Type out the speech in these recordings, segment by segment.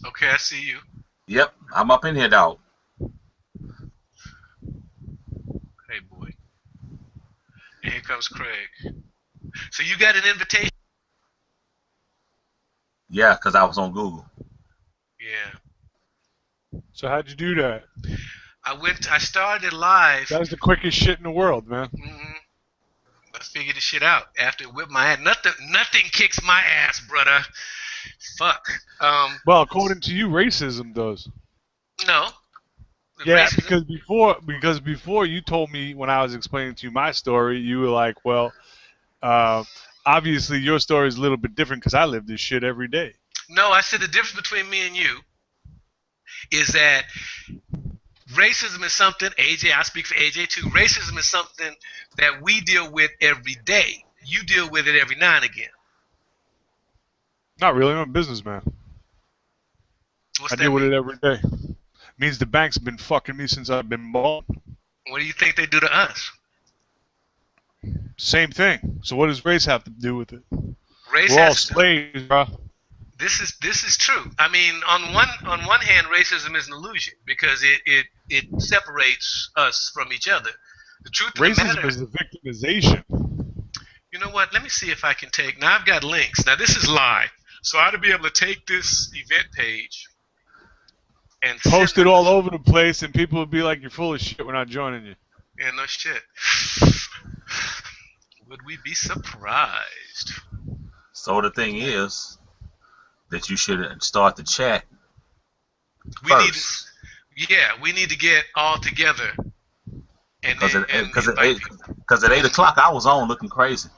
Okay, I see you. Yep, I'm up in here, dog. Hey, boy. And here comes Craig. So you got an invitation? Yeah, because I was on Google. Yeah. So how'd you do that? I started live. That was the quickest shit in the world, man. I figured the shit out after it whipped my ass. Nothing kicks my ass, brother. Fuck. Well, according to you, racism does. No. Yeah, Racism. because before you told me when I was explaining to you my story, you were like, well, obviously your story is a little bit different because I live this shit every day. No, I said the difference between me and you is that racism is something, AJ, I speak for AJ too, racism is something that we deal with every day. You deal with it every now and again. Not really, I'm a businessman. What's I that deal with mean? it every day. Means the bank's been fucking me since I've been born. What do you think they do to us? Same thing. So what does race have to do with it? Race We're all has to do. slaves, bro. This is true. I mean, on one hand, racism is an illusion because it separates us from each other. The truth of the Racism matter, is the victimization. you know what? Let me see if I can take. Now I've got links. Now this is live, so I ought to be able to take this event page and Post it all over the place, and people will be like, "You're full of shit. We're not joining you." Yeah, no shit. Would we be surprised? So the thing is that you should start the chat We first. we need to get all together and Because invite people. at 8 o'clock I was on looking crazy.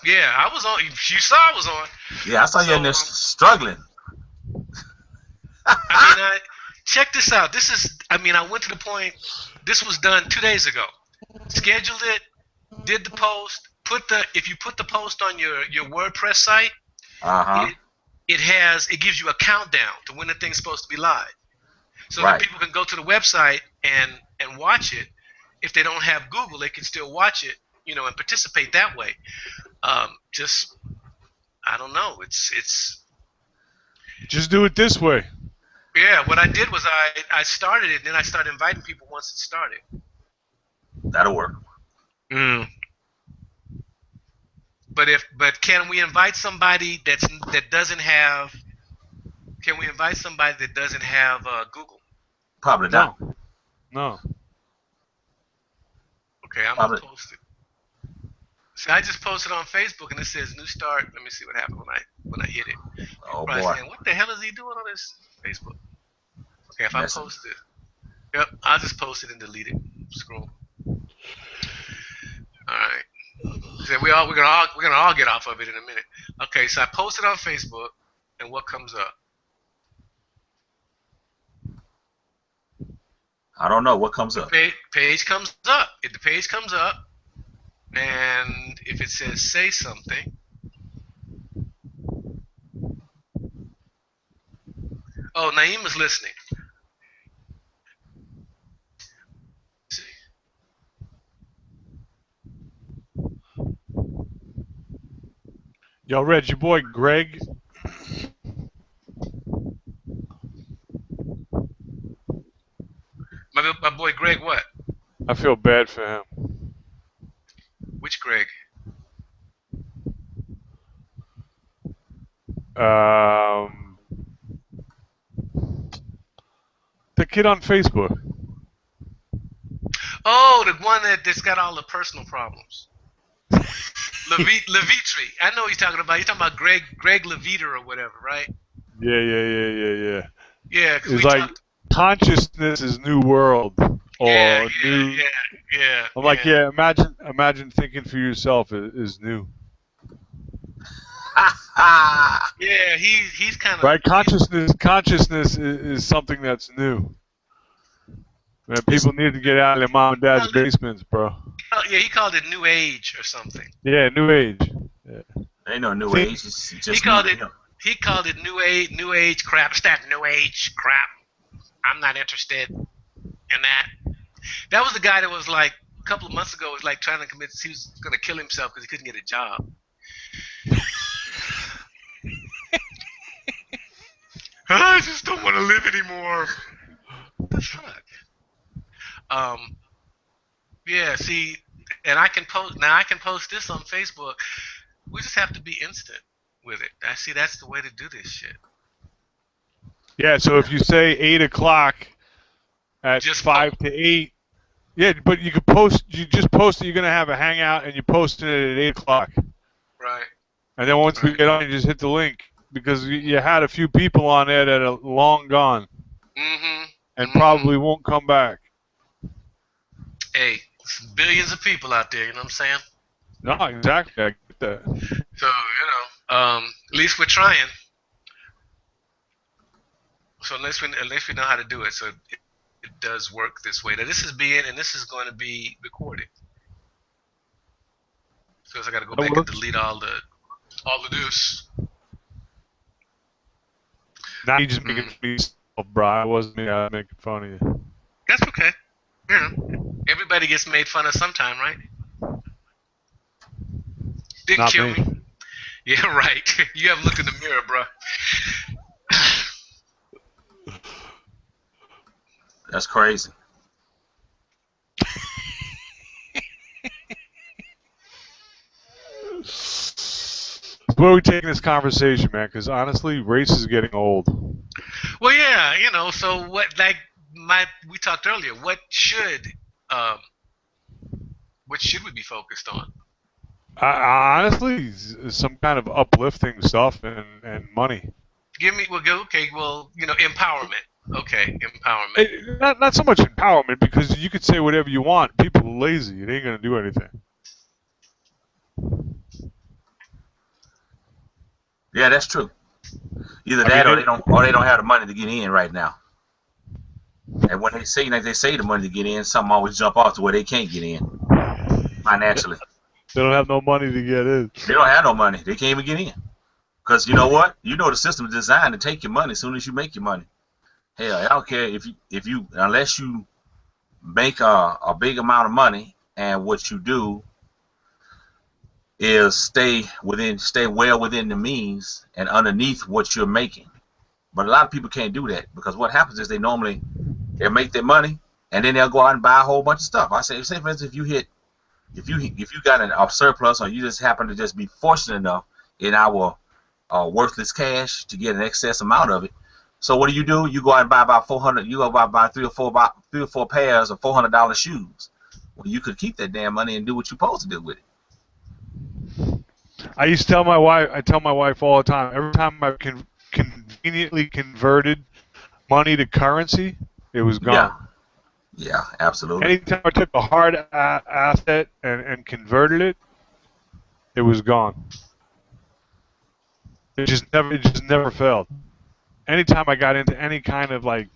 Yeah, I was on. You saw I was on. Yeah, I saw you in there struggling. Check this out. I went to the point. This was done 2 days ago. Scheduled it, did the post. If you put the post on your WordPress site, it gives you a countdown to when the thing's supposed to be live, so that people can go to the website and watch it. If they don't have Google, they can still watch it, and participate that way. I don't know. It's. Just do it this way. Yeah, what I did was I started it, and then I started inviting people once it started. That'll work. But can we invite somebody that doesn't have? Can we invite somebody that doesn't have Google? Probably not. No. Okay, I'm gonna post it. See, I just posted on Facebook, and it says new start. Let me see what happened when I hit it. Oh boy! Saying, what the hell is he doing on this Facebook? Okay, if I post it, yep, I'll just post it and delete it. Scroll. All right. So we're gonna all get off of it in a minute. Okay, so I posted on Facebook, and what comes up? I don't know what comes up. Page comes up. If the page comes up, and if it says say something, oh, Naeem is listening. Let's see. Yo, Reg, your boy Greg. My boy Greg, what? I feel bad for him. Which Greg? The kid on Facebook. Oh, the one that's got all the personal problems. Levitri. I know what you're talking about. You're talking about Greg Leviter or whatever, right? Yeah. Yeah, it's like consciousness is new world. Yeah. I'm like, imagine thinking for yourself is new. Yeah, he's kind of right. Consciousness is something that's new. Man, people need to get out of their mom and dad's basements, bro. Yeah, he called it New Age or something. Yeah, New Age. Yeah. Ain't no New Age. It's just he called it New Age crap. It's that New Age crap. I'm not interested in that. That was the guy that was like a couple of months ago was like trying to commit. He was going to kill himself because he couldn't get a job. I just don't want to live anymore. What the fuck? Yeah. See, and I can post now. I can post this on Facebook. We just have to be instant with it. I see. That's the way to do this shit. Yeah, so if you say 8 o'clock at Just 5 to 8, yeah, but you could post, you just post that you're going to have a hangout and you post it at 8 o'clock. Right. And then once we get on, you just hit the link because you had a few people on there that are long gone and probably won't come back. Hey, there's billions of people out there, you know what I'm saying? No, exactly. I get that. So, at least we're trying. So at least we know how to do it. So it does work this way. Now this is this is going to be recorded. So I got to go back and delete all the this. Now you just making me bro. I wasn't making fun of you. That's okay. Everybody gets made fun of sometime, right? Didn't Not kill me. me. Yeah, right. You haven't looked in the mirror, bro. That's crazy. Where are we taking this conversation, man? Because honestly, race is getting old. Well, yeah, so what, we talked earlier, what should we be focused on? Honestly, some kind of uplifting stuff and money. Empowerment. Okay, empowerment. Not so much empowerment because you could say whatever you want. People are lazy. It ain't gonna do anything. Yeah, that's true. Either that or they don't have the money to get in right now. And when they say the money to get in, something always jump off to where they can't get in financially. They don't have no money to get in. They don't have no money. They can't even get in. Because you know what? You know the system is designed to take your money as soon as you make your money. Hell, I don't care if you unless you make a big amount of money and what you do is stay well within the means and underneath what you're making. But a lot of people can't do that because what happens is they'll make their money and then they'll go out and buy a whole bunch of stuff. I say for instance, if you got a surplus or you just happen to just be fortunate enough in our worthless cash to get an excess amount of it. So what do? You go out and buy about 400. You go buy three or four pairs of $400 shoes. Well, you could keep that damn money and do what you're supposed to do with it. I used to tell my wife. I tell my wife all the time. Every time I conveniently converted money to currency, it was gone. Yeah, absolutely. Anytime I took a hard asset and converted it, it was gone. It just never failed. Anytime I got into any kind of like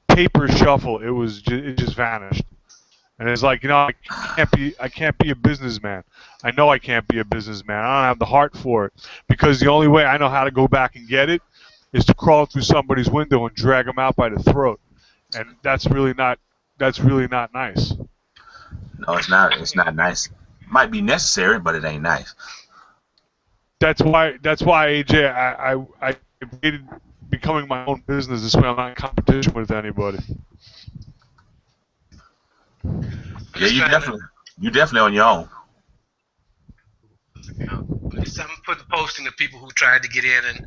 paper shuffle, it just vanished. And it's like, I can't be a businessman. I know I can't be a businessman. I don't have the heart for it because the only way I know how to go back and get it is to crawl through somebody's window and drag them out by the throat. And that's really not nice. No, it's not. It's not nice. Might be necessary, but it ain't nice. That's why AJ, I debated becoming my own business. This way I'm not in competition with anybody. Yeah, you definitely on your own. I'm posting to people who tried to get in and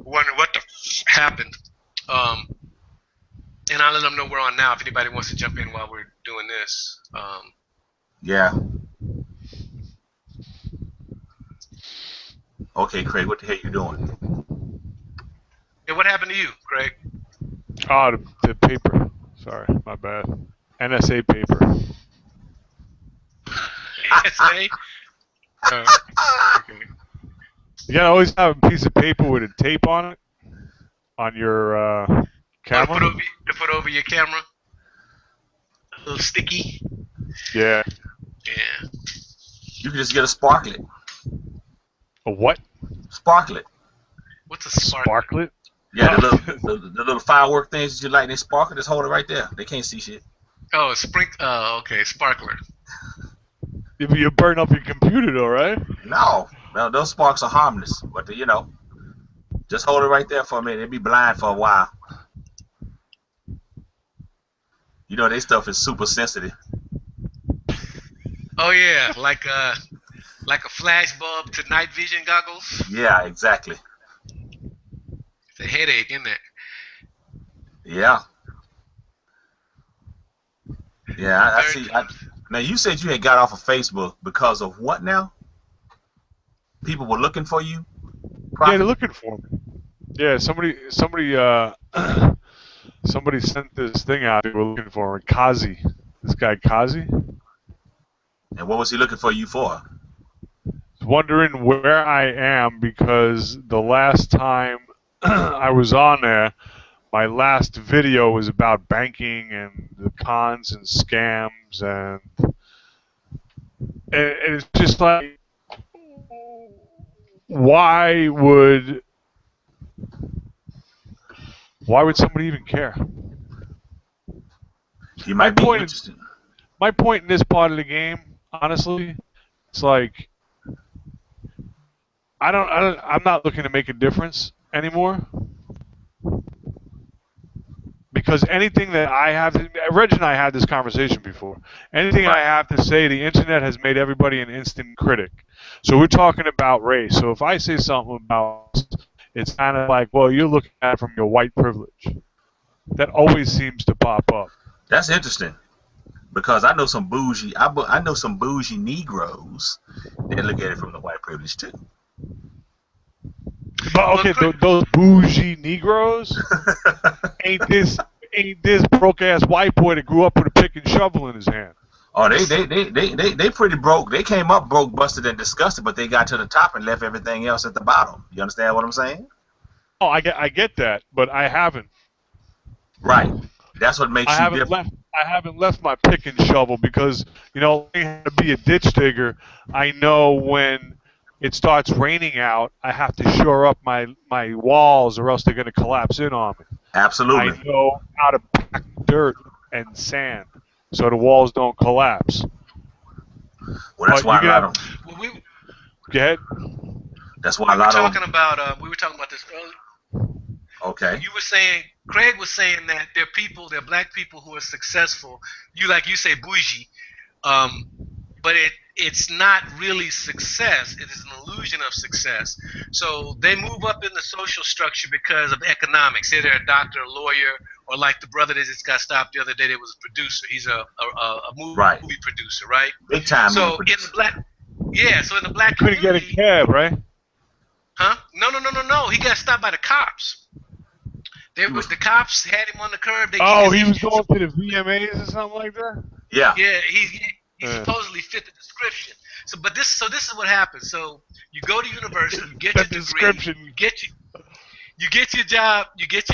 wonder what the happened. And I'll let them know we're on now if anybody wants to jump in while we're doing this. Yeah. Okay, Craig, what the hell you doing? Yeah, what happened to you, Craig? Oh, the paper. Sorry, my bad. NSA paper. NSA? Okay. You gotta always have a piece of paper with a tape on it on your camera. To put over your camera? A little sticky? Yeah. Yeah. You can just get a sparklet. A what? Sparklet. What's a sparklet? Yeah, the little firework things that you light, they sparkle. Just hold it right there. They can't see shit. Oh, okay, sparkler. You burn up your computer, though, right? No, those sparks are harmless, but Just hold it right there for a minute. It'll be blind for a while. You know, their stuff is super sensitive. Oh yeah, like a flash bulb to night vision goggles. Yeah, exactly. It's a headache, isn't it? Yeah. Yeah, I Very see. cool. Now, you said you had got off of Facebook because of what now? People were looking for you? Yeah, they're looking for me. Yeah, somebody sent this thing out. They were looking for me. Kazi. This guy Kazi. And what was he looking for you for? Wondering where I am because the last time I was on there, my last video was about banking and the cons and scams, and it's just like, why would somebody even care? You might be interested. My point in this part of the game, honestly, it's like I'm not looking to make a difference anymore. Because anything that I have to, Reg and I had this conversation before. Anything I have to say, the internet has made everybody an instant critic. So we're talking about race. So if I say something about race, it's kind of like, well, you're looking at it from your white privilege. That always seems to pop up. That's interesting. Because I know some bougie, I know some bougie Negroes that look at it from the white privilege too. But okay, those bougie Negroes ain't this broke ass white boy that grew up with a pick and shovel in his hand. Oh, they pretty broke. They came up broke, busted, and disgusted, but they got to the top and left everything else at the bottom. You understand what I'm saying? Oh, I get that, but I haven't. Right. That's what makes you different. I haven't left my pick and shovel because, you know, to be a ditch digger, I know when it starts raining out, I have to shore up my walls or else they're going to collapse in on me. Absolutely. I know how to pack dirt and sand so the walls don't collapse. Well, that's why a lot of... Go ahead. That's why a lot of... We were talking about this earlier. Okay. You were saying, Craig was saying that there are black people who are successful. Like you say, bougie. But it's not really success. It is an illusion of success. So they move up in the social structure because of economics. Say they're a doctor, a lawyer, or like the brother that just got stopped the other day that was a producer. He's a movie producer, right? Big time. So in the black couldn't get a cab, right? Huh? No. He got stopped by the cops. The cops had him on the curb. He was going to the VMAs or something like that? Yeah. Yeah, he supposedly fit the description. So this is what happens. So you go to university, you get your degree, you get your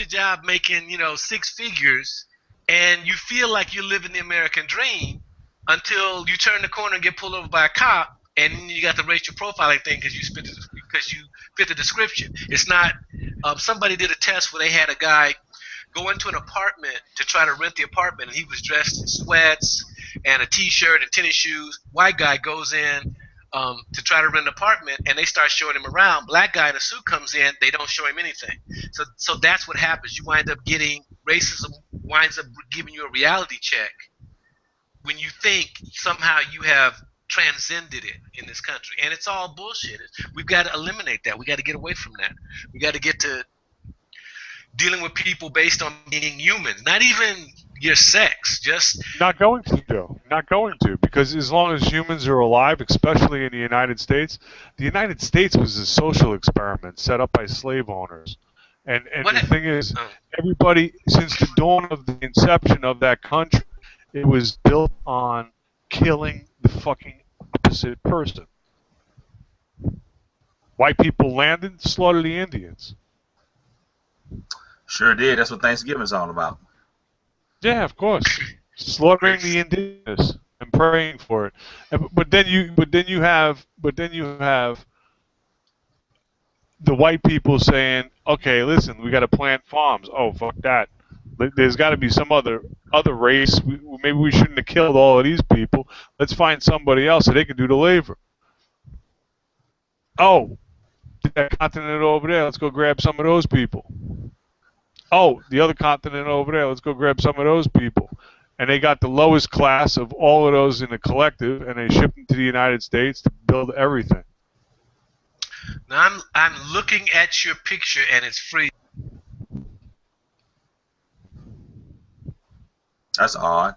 job making, six figures, and you feel like you're living the American dream until you turn the corner and get pulled over by a cop, and then you got the racial profiling thing because you fit the description. It's not. Somebody did a test where they had a guy go into an apartment to try to rent the apartment, and he was dressed in sweats and a T-shirt and tennis shoes. White guy goes in to try to rent an apartment, and they start showing him around. Black guy in a suit comes in, they don't show him anything. So that's what happens. You wind up getting racism winds up giving you a reality check when you think somehow you have transcended it in this country, and it's all bullshit. We've got to eliminate that. We got to get away from that. We got to get to dealing with people based on being humans, not even your sex. Just not going to, Joe. Not going to, because as long as humans are alive, especially in the United States was a social experiment set up by slave owners. And the thing is, everybody, since the dawn of the inception of that country, it was built on killing the fucking opposite person. White people landed, slaughtered the Indians. Sure did. That's what Thanksgiving's all about. Yeah, of course. Slaughtering the indigenous and praying for it. But then you have the white people saying, "Okay, listen, we got to plant farms." Oh, fuck that. There's got to be some other race. Maybe we shouldn't have killed all of these people. Let's find somebody else so they can do the labor. Oh, that continent over there. Let's go grab some of those people. Oh, the other continent over there. Let's go grab some of those people. And they got the lowest class of all of those in the collective, and they ship them to the United States to build everything. Now I'm looking at your picture, and it's free. That's odd.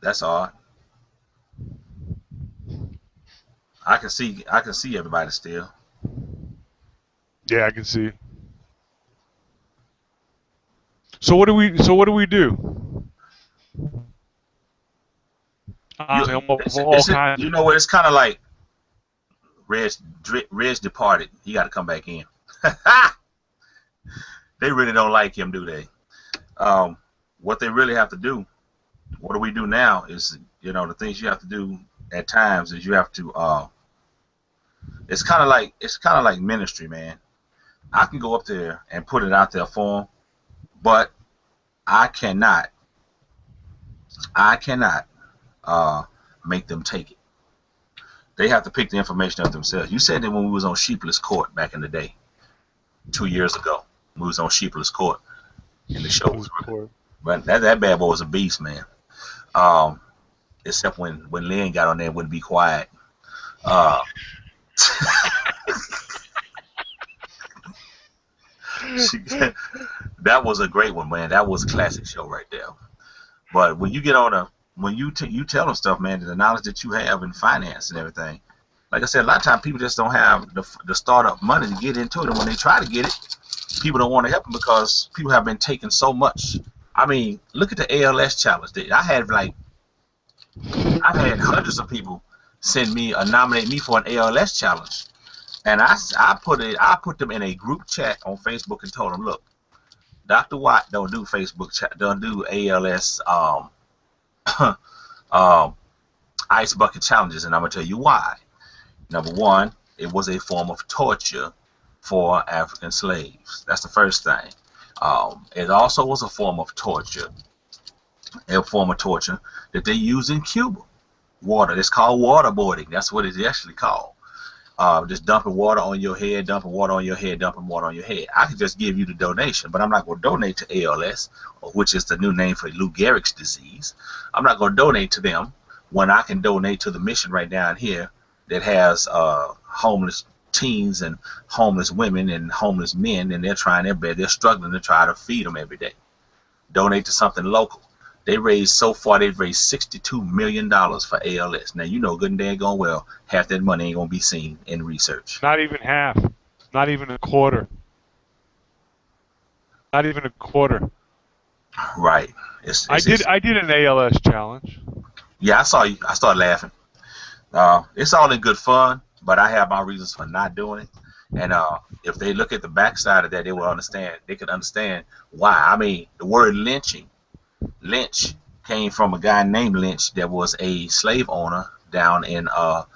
That's odd. I can see everybody still. Yeah, I can see. So what do we do? You know what? It's kind of like Reg departed. He got to come back in. They really don't like him, do they? What they really have to do, what do we do now is, the things you have to do at times is you have to. It's kind of like ministry, man. I can go up there and put it out there for them, but I cannot make them take it. They have to pick the information up themselves. You said that when we was on Sheepless Court back in the day, 2 years ago, we was on Sheepless Court, and the show was really, but that bad boy was a beast, man. Except when Lynn got on there and wouldn't be quiet. That was a great one, man. That was a classic show right there. But when you get on you tell them stuff, man, the knowledge that you have in finance and everything, like I said, a lot of times people just don't have the startup money to get into it, and when they try to get it, people don't want to help them because people have been taking so much. I mean, look at the ALS challenge. I've had hundreds of people send me or nominate me for an ALS challenge, and I put them in a group chat on Facebook and told them, look, Dr. Watt don't do Facebook chat, don't do ALS ice bucket challenges, and I'm gonna tell you why. Number one, it was a form of torture for African slaves. That's the first thing. It also was a form of torture that they use in Cuba. Water. It's called waterboarding. That's what it's actually called. Just dumping water on your head, dumping water on your head, dumping water on your head. I could just give you the donation, but I'm not going to donate to ALS, which is the new name for Lou Gehrig's disease. I'm not going to donate to them when I can donate to the mission right down here that has homeless teens and homeless women and homeless men, and they're trying their best. They're struggling to try to feed them every day. Donate to something local. They've raised $62 million for ALS. Now, you know good and daggone well half that money ain't going to be seen in research. Not even half. Not even a quarter. Not even a quarter. Right. I did an ALS challenge. Yeah, I saw you. I started laughing. It's all in good fun, but I have my reasons for not doing it. And if they look at the backside of that, they will understand. They could understand why. I mean, the word lynching. Lynch came from a guy named Lynch that was a slave owner down in the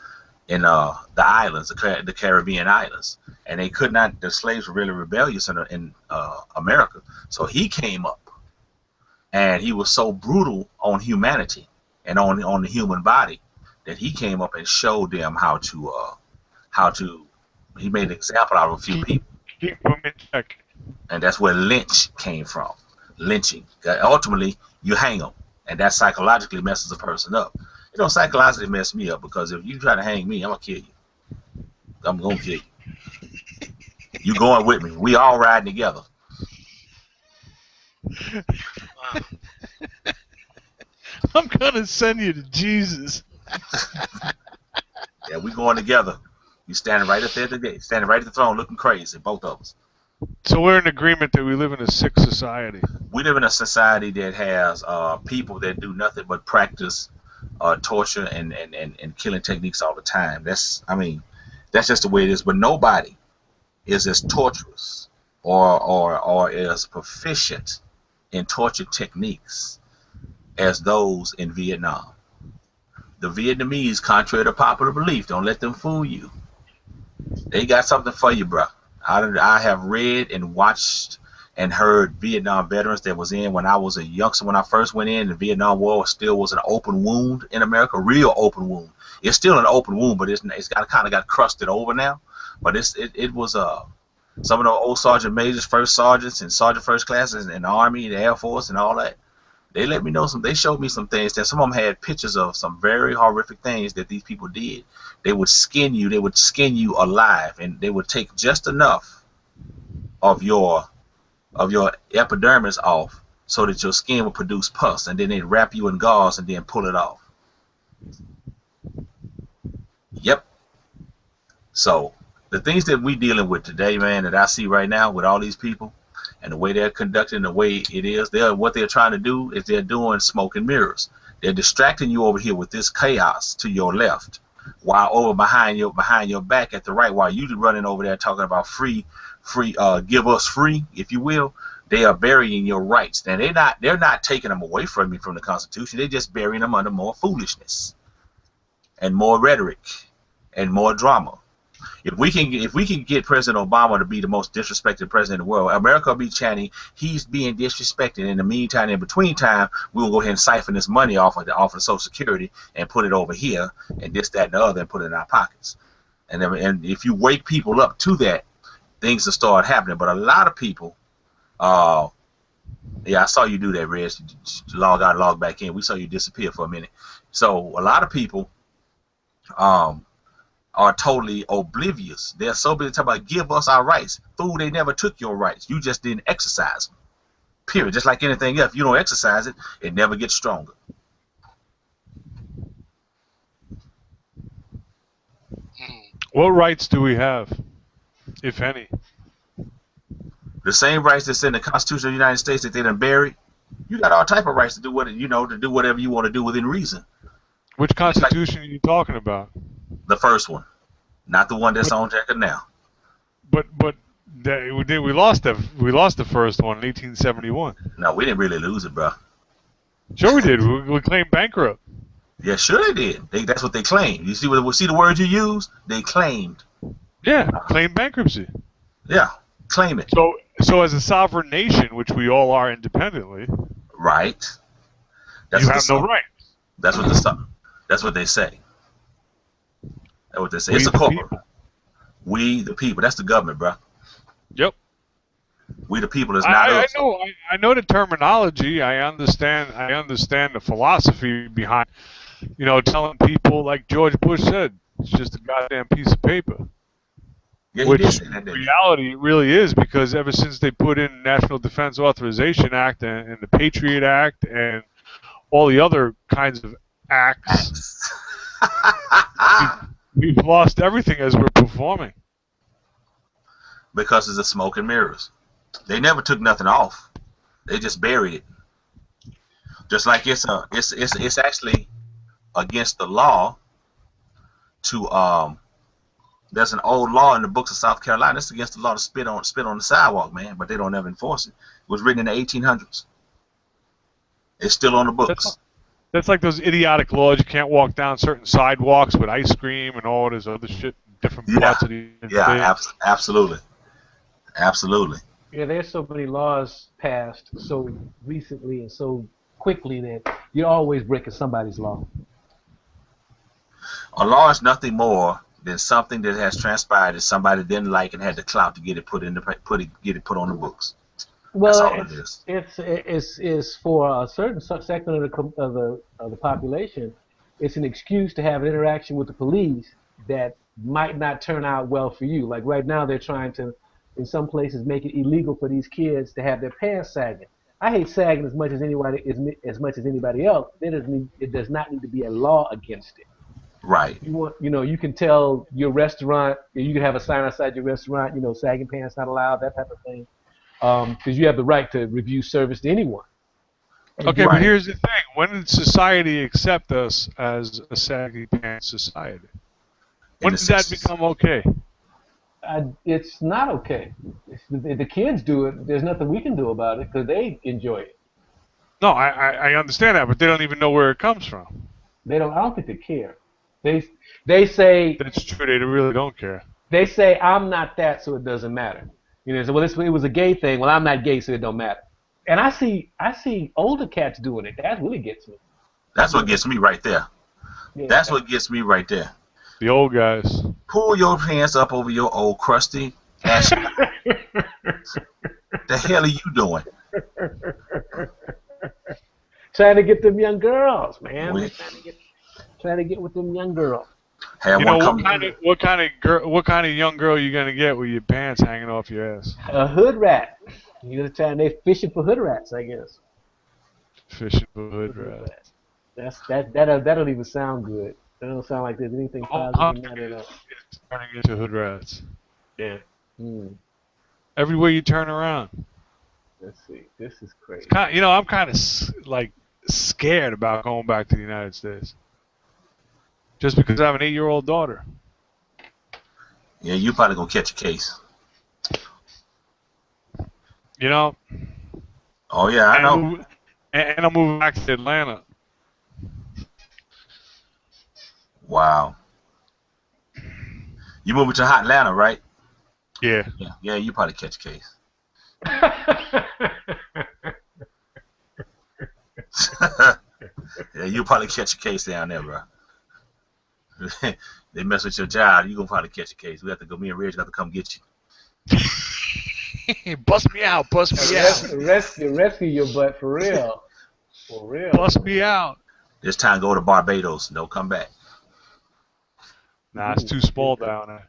islands, the Caribbean islands, and they could not. The slaves were really rebellious in America, so he came up, and he was so brutal on humanity and on the human body that he came up and showed them how to. He made an example out of a few people, and that's where lynch came from. Lynching. Ultimately, you hang them, and that psychologically messes a person up. It don't psychologically mess me up, because if you try to hang me, I'm gonna kill you. I'm gonna kill you. You going with me? We all riding together. I'm gonna send you to Jesus. Yeah, we going together. You standing right up there at the gate, standing right at the throne, looking crazy, both of us. So we're in agreement that we live in a sick society. We live in a society that has people that do nothing but practice torture and killing techniques all the time. That's just the way it is. But nobody is as torturous or as proficient in torture techniques as those in Vietnam. The Vietnamese, contrary to popular belief, don't let them fool you. They got something for you, bro. I have read and watched and heard Vietnam veterans that was in when I was a youngster when I first went in. The Vietnam War still was an open wound in America, real open wound. It's still an open wound, but it's got kind of got crusted over now. But it was some of the old sergeant majors, first sergeants, and sergeant first classes in the Army, the Air Force, and all that. They let me know they showed me some things that some of them had pictures of some very horrific things that these people did. They would skin you alive, and they would take just enough of your epidermis off so that your skin would produce pus, and then they'd wrap you in gauze and then pull it off. Yep. So the things that we dealing with today, man, that I see right now with all these people and the way they're conducting, the way it is, what they're trying to do is they're doing smoke and mirrors. They're distracting you over here with this chaos to your left, while over behind your back at the right, while you running over there talking about free, give us free, if you will. They are burying your rights. And they're not taking them away from you from the Constitution. They're just burying them under more foolishness and more rhetoric and more drama. If we can get President Obama to be the most disrespected president in the world, America will be chanting, he's being disrespected. In the meantime, in between time, we'll go ahead and siphon this money off of the Social Security and put it over here, and this, that, and the other, and put it in our pockets. And if you wake people up to that, things will start happening. But a lot of people, yeah, I saw you do that, Reg. Log out, log back in. We saw you disappear for a minute. So a lot of people, are totally oblivious. They're so busy talking about give us our rights. Fool, they never took your rights. You just didn't exercise them. Period. Just like anything else. If you don't exercise it, it never gets stronger. What rights do we have, if any? The same rights that's in the Constitution of the United States that they done buried. You got all type of rights to do whatever you want to do within reason. Which Constitution are you talking about? The first one, not the one that's on record now. But we lost the first one in 1871. No, we didn't really lose it, bro. Sure we did. We claimed bankrupt. Yeah, sure they did. That's what they claimed. You see the words you use? They claimed. Yeah, claimed bankruptcy. Yeah, claim it. So as a sovereign nation, which we all are independently, right? You have no rights. That's what they say. That's what they say. It's a corporate. We the people. That's the government, bro. Yep. We the people is not us. I know the terminology. I understand the philosophy behind, telling people like George Bush said, it's just a goddamn piece of paper. Yeah, which in reality it really is, because ever since they put in National Defense Authorization Act and the Patriot Act and all the other kinds of acts. We've lost everything as we're performing. Because it's a smoke and mirrors. They never took nothing off. They just buried it. Just like it's actually against the law to there's an old law in the books of South Carolina. It's against the law to spit on the sidewalk, man, but they don't ever enforce it. It was written in the 1800s. It's still on the books. That's like those idiotic laws. You can't walk down certain sidewalks with ice cream and all this other shit in different parts of the state. Yeah, absolutely. Absolutely. Yeah, there's so many laws passed so recently and so quickly that you're always breaking somebody's law. A law is nothing more than something that has transpired that somebody didn't like and had the clout to get it put on the books. Well, it's for a certain segment of the population. It's an excuse to have an interaction with the police that might not turn out well for you. Like right now, they're trying to, in some places, make it illegal for these kids to have their pants sagging. I hate sagging as much as anybody else. It does not need to be a law against it. Right. You can tell your restaurant. You can have a sign outside your restaurant. Sagging pants not allowed. That type of thing. Because you have the right to refuse service to anyone. Okay, but here's the thing. When did society accept us as a saggy pants society? When did that become okay? It's not okay. If the kids do it, there's nothing we can do about it because they enjoy it. No, I understand that, but they don't even know where it comes from. They don't. I don't think they care. They say... That's true. They really don't care. They say, I'm not that, so it doesn't matter. You know, so well, it was a gay thing. Well, I'm not gay, so it don't matter. And I see older cats doing it. That really gets me. That's what gets me right there. Yeah. That's what gets me right there. The old guys. Pull your hands up over your old crusty ass. The hell are you doing? Trying to get them young girls, man. Trying to get with them young girls. Had You one know come. what kind of young girl you gonna get with your pants hanging off your ass? A hood rat. You're trying. They fishing for hood rats, I guess. Fishing for hood rats. That don't even sound good. That don't sound like there's anything positive in that at all. It's turning into hood rats. Yeah. Everywhere you turn around. Let's see. This is crazy. I'm kind of like scared about going back to the United States. Just because I have an 8-year-old daughter. Yeah, you probably gonna catch a case. You know. Oh yeah, I know. And I'm moving back to Atlanta. Wow. You moving to hot Atlanta, right? Yeah. Yeah, you probably catch a case. Yeah, you probably catch a case down there, bro. They mess with your job, you gonna probably catch a case. We have to go. Me and Reg got to come get you. Bust me out. Bust me out. Rescue your butt for real. For real. Bust me out. This time, go to Barbados. Don't come back. Nah, it's too small down there.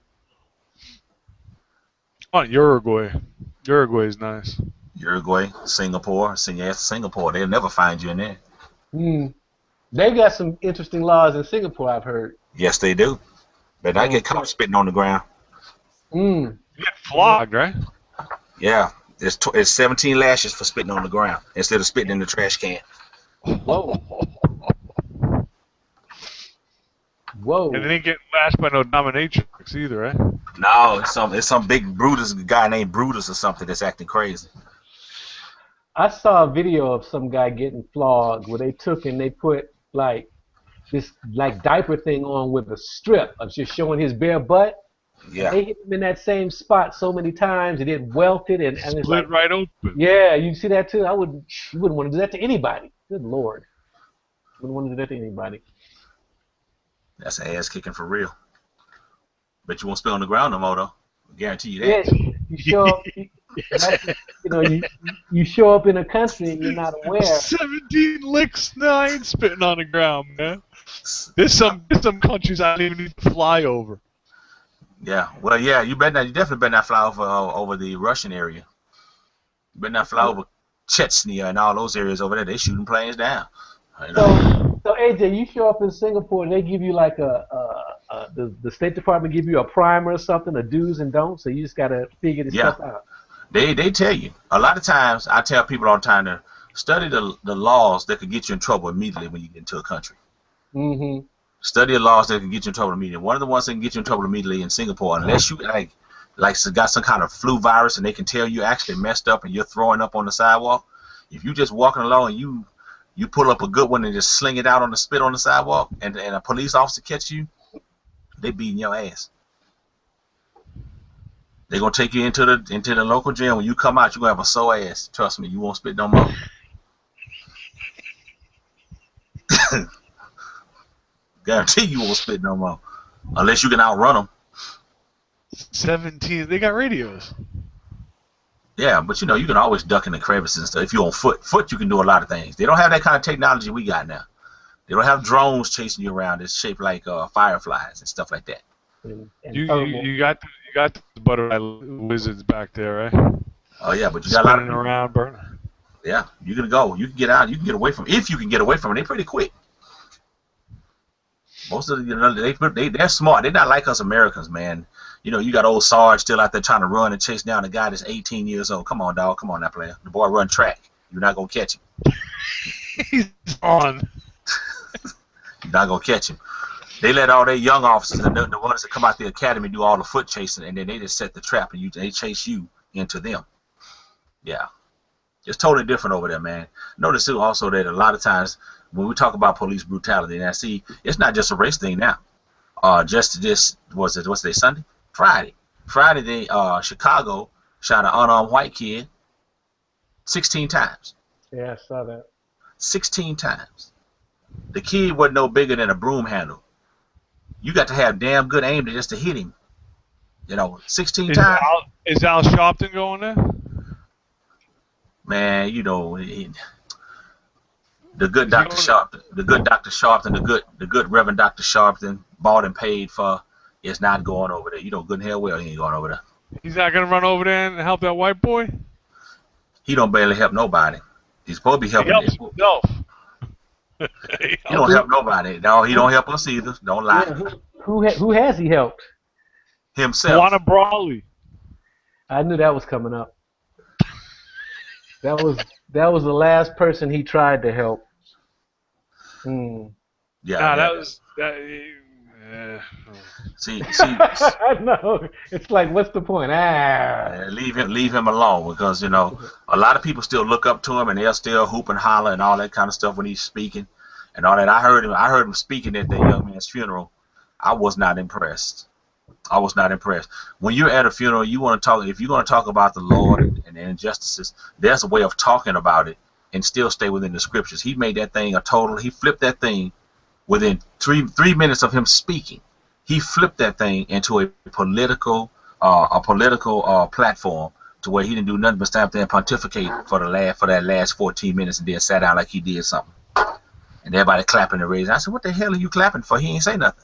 On Uruguay. Uruguay is nice. Uruguay, Singapore. Send your ass to Singapore. They'll never find you in there. They've got some interesting laws in Singapore, I've heard. Yes, they do. But I get caught spitting on the ground. You get flogged, right? Yeah, it's 17 lashes for spitting on the ground instead of spitting in the trash can. Whoa. And they didn't get lashed by no dominatrix either, right? No, it's some big Brutus guy named Brutus or something that's acting crazy. I saw a video of some guy getting flogged where they took and they put like this diaper thing on with a strip of just showing his bare butt. Yeah. They hit him in that same spot so many times and it welted and it's Split like, right open. yeah, you see that too? You wouldn't want to do that to anybody. Good Lord. Wouldn't want to do that to anybody. That's ass kicking for real. Bet you won't spit on the ground no more though. I guarantee you that. Yeah, you show up, you show up in a country and you're not aware. 17 licks. No, I ain't spitting on the ground, man. There's some countries I don't even need to fly over. Yeah. Well, yeah. You definitely better not fly over the Russian area. You better not fly over Chechnya and all those areas over there. They shooting planes down. So AJ, you show up in Singapore and they give you like the State Department give you a primer or something, a do's and don'ts, so you just gotta figure this stuff out. They tell you. A lot of times, I tell people all the time to study the laws that could get you in trouble immediately when you get into a country. Mm-hmm. Study the laws that can get you in trouble immediately. One of the ones that can get you in trouble immediately in Singapore, unless you got some kind of flu virus and they can tell you actually messed up and you're throwing up on the sidewalk. If you just walking along and you pull up a good one and just sling it out on the spit on the sidewalk and a police officer catch you, they beating your ass. They're gonna take you into the local jail. When you come out, you're gonna have a sore ass. Trust me, you won't spit no more. Guarantee you won't spit no more. Unless you can outrun them. 17. They got radios. Yeah, but you can always duck in the crevices and stuff. If you're on foot, you can do a lot of things. They don't have that kind of technology we got now. They don't have drones chasing you around that's shaped like fireflies and stuff like that. And You got the butterfly wizards back there, right? Oh yeah, but you got a lot of spinning around, burning. Yeah, you can go. You can get out. You can get away from. If you can get away from it, they're pretty quick. Most of they're smart. They're not like us Americans, man. You got old Sarge still out there trying to run and chase down a guy that's 18 years old. Come on, dog. Come on, now, player. The boy run track. You're not gonna catch him. He's on. You're not gonna catch him. They let all their young officers and the ones that come out the academy do all the foot chasing, and then they just set the trap and they chase you into them. Yeah, it's totally different over there, man. Notice too also that a lot of times when we talk about police brutality, and I see it's not just a race thing now. Just this what's today, Sunday? Friday, Chicago shot an unarmed white kid 16 times. Yeah, I saw that. 16 times. The kid wasn't no bigger than a broom handle. You got to have damn good aim just to hit him. 16 times. Is Al Sharpton going there? Man, the good Dr. Sharpton, the good Reverend Dr. Sharpton, bought and paid for, is not going over there. You know good and hell well he ain't going over there. He's not gonna run over there and help that white boy. He don't barely help nobody. He's supposed to be helping. He helps himself. He don't help nobody. No, he don't help us either. Don't lie. Yeah, who has he helped? Himself. Tawana Brawley. I knew that was coming up. That was the last person he tried to help. Yeah. That was. See. I know. It's like, what's the point? Leave him alone, because a lot of people still look up to him and they'll still hoop and holler and all that kind of stuff when he's speaking and all that. I heard him speaking at that young man's funeral. I was not impressed. When you're at a funeral, you want to talk. If you're going to talk about the Lord and the injustices, there's a way of talking about it and still stay within the scriptures. He made that thing he flipped that thing within three minutes of him speaking. He flipped that thing into a political platform, to where he didn't do nothing but stand there and pontificate for that last 14 minutes, and then sat down like he did something. And everybody clapping and raising. I said, "What the hell are you clapping for?" He ain't say nothing.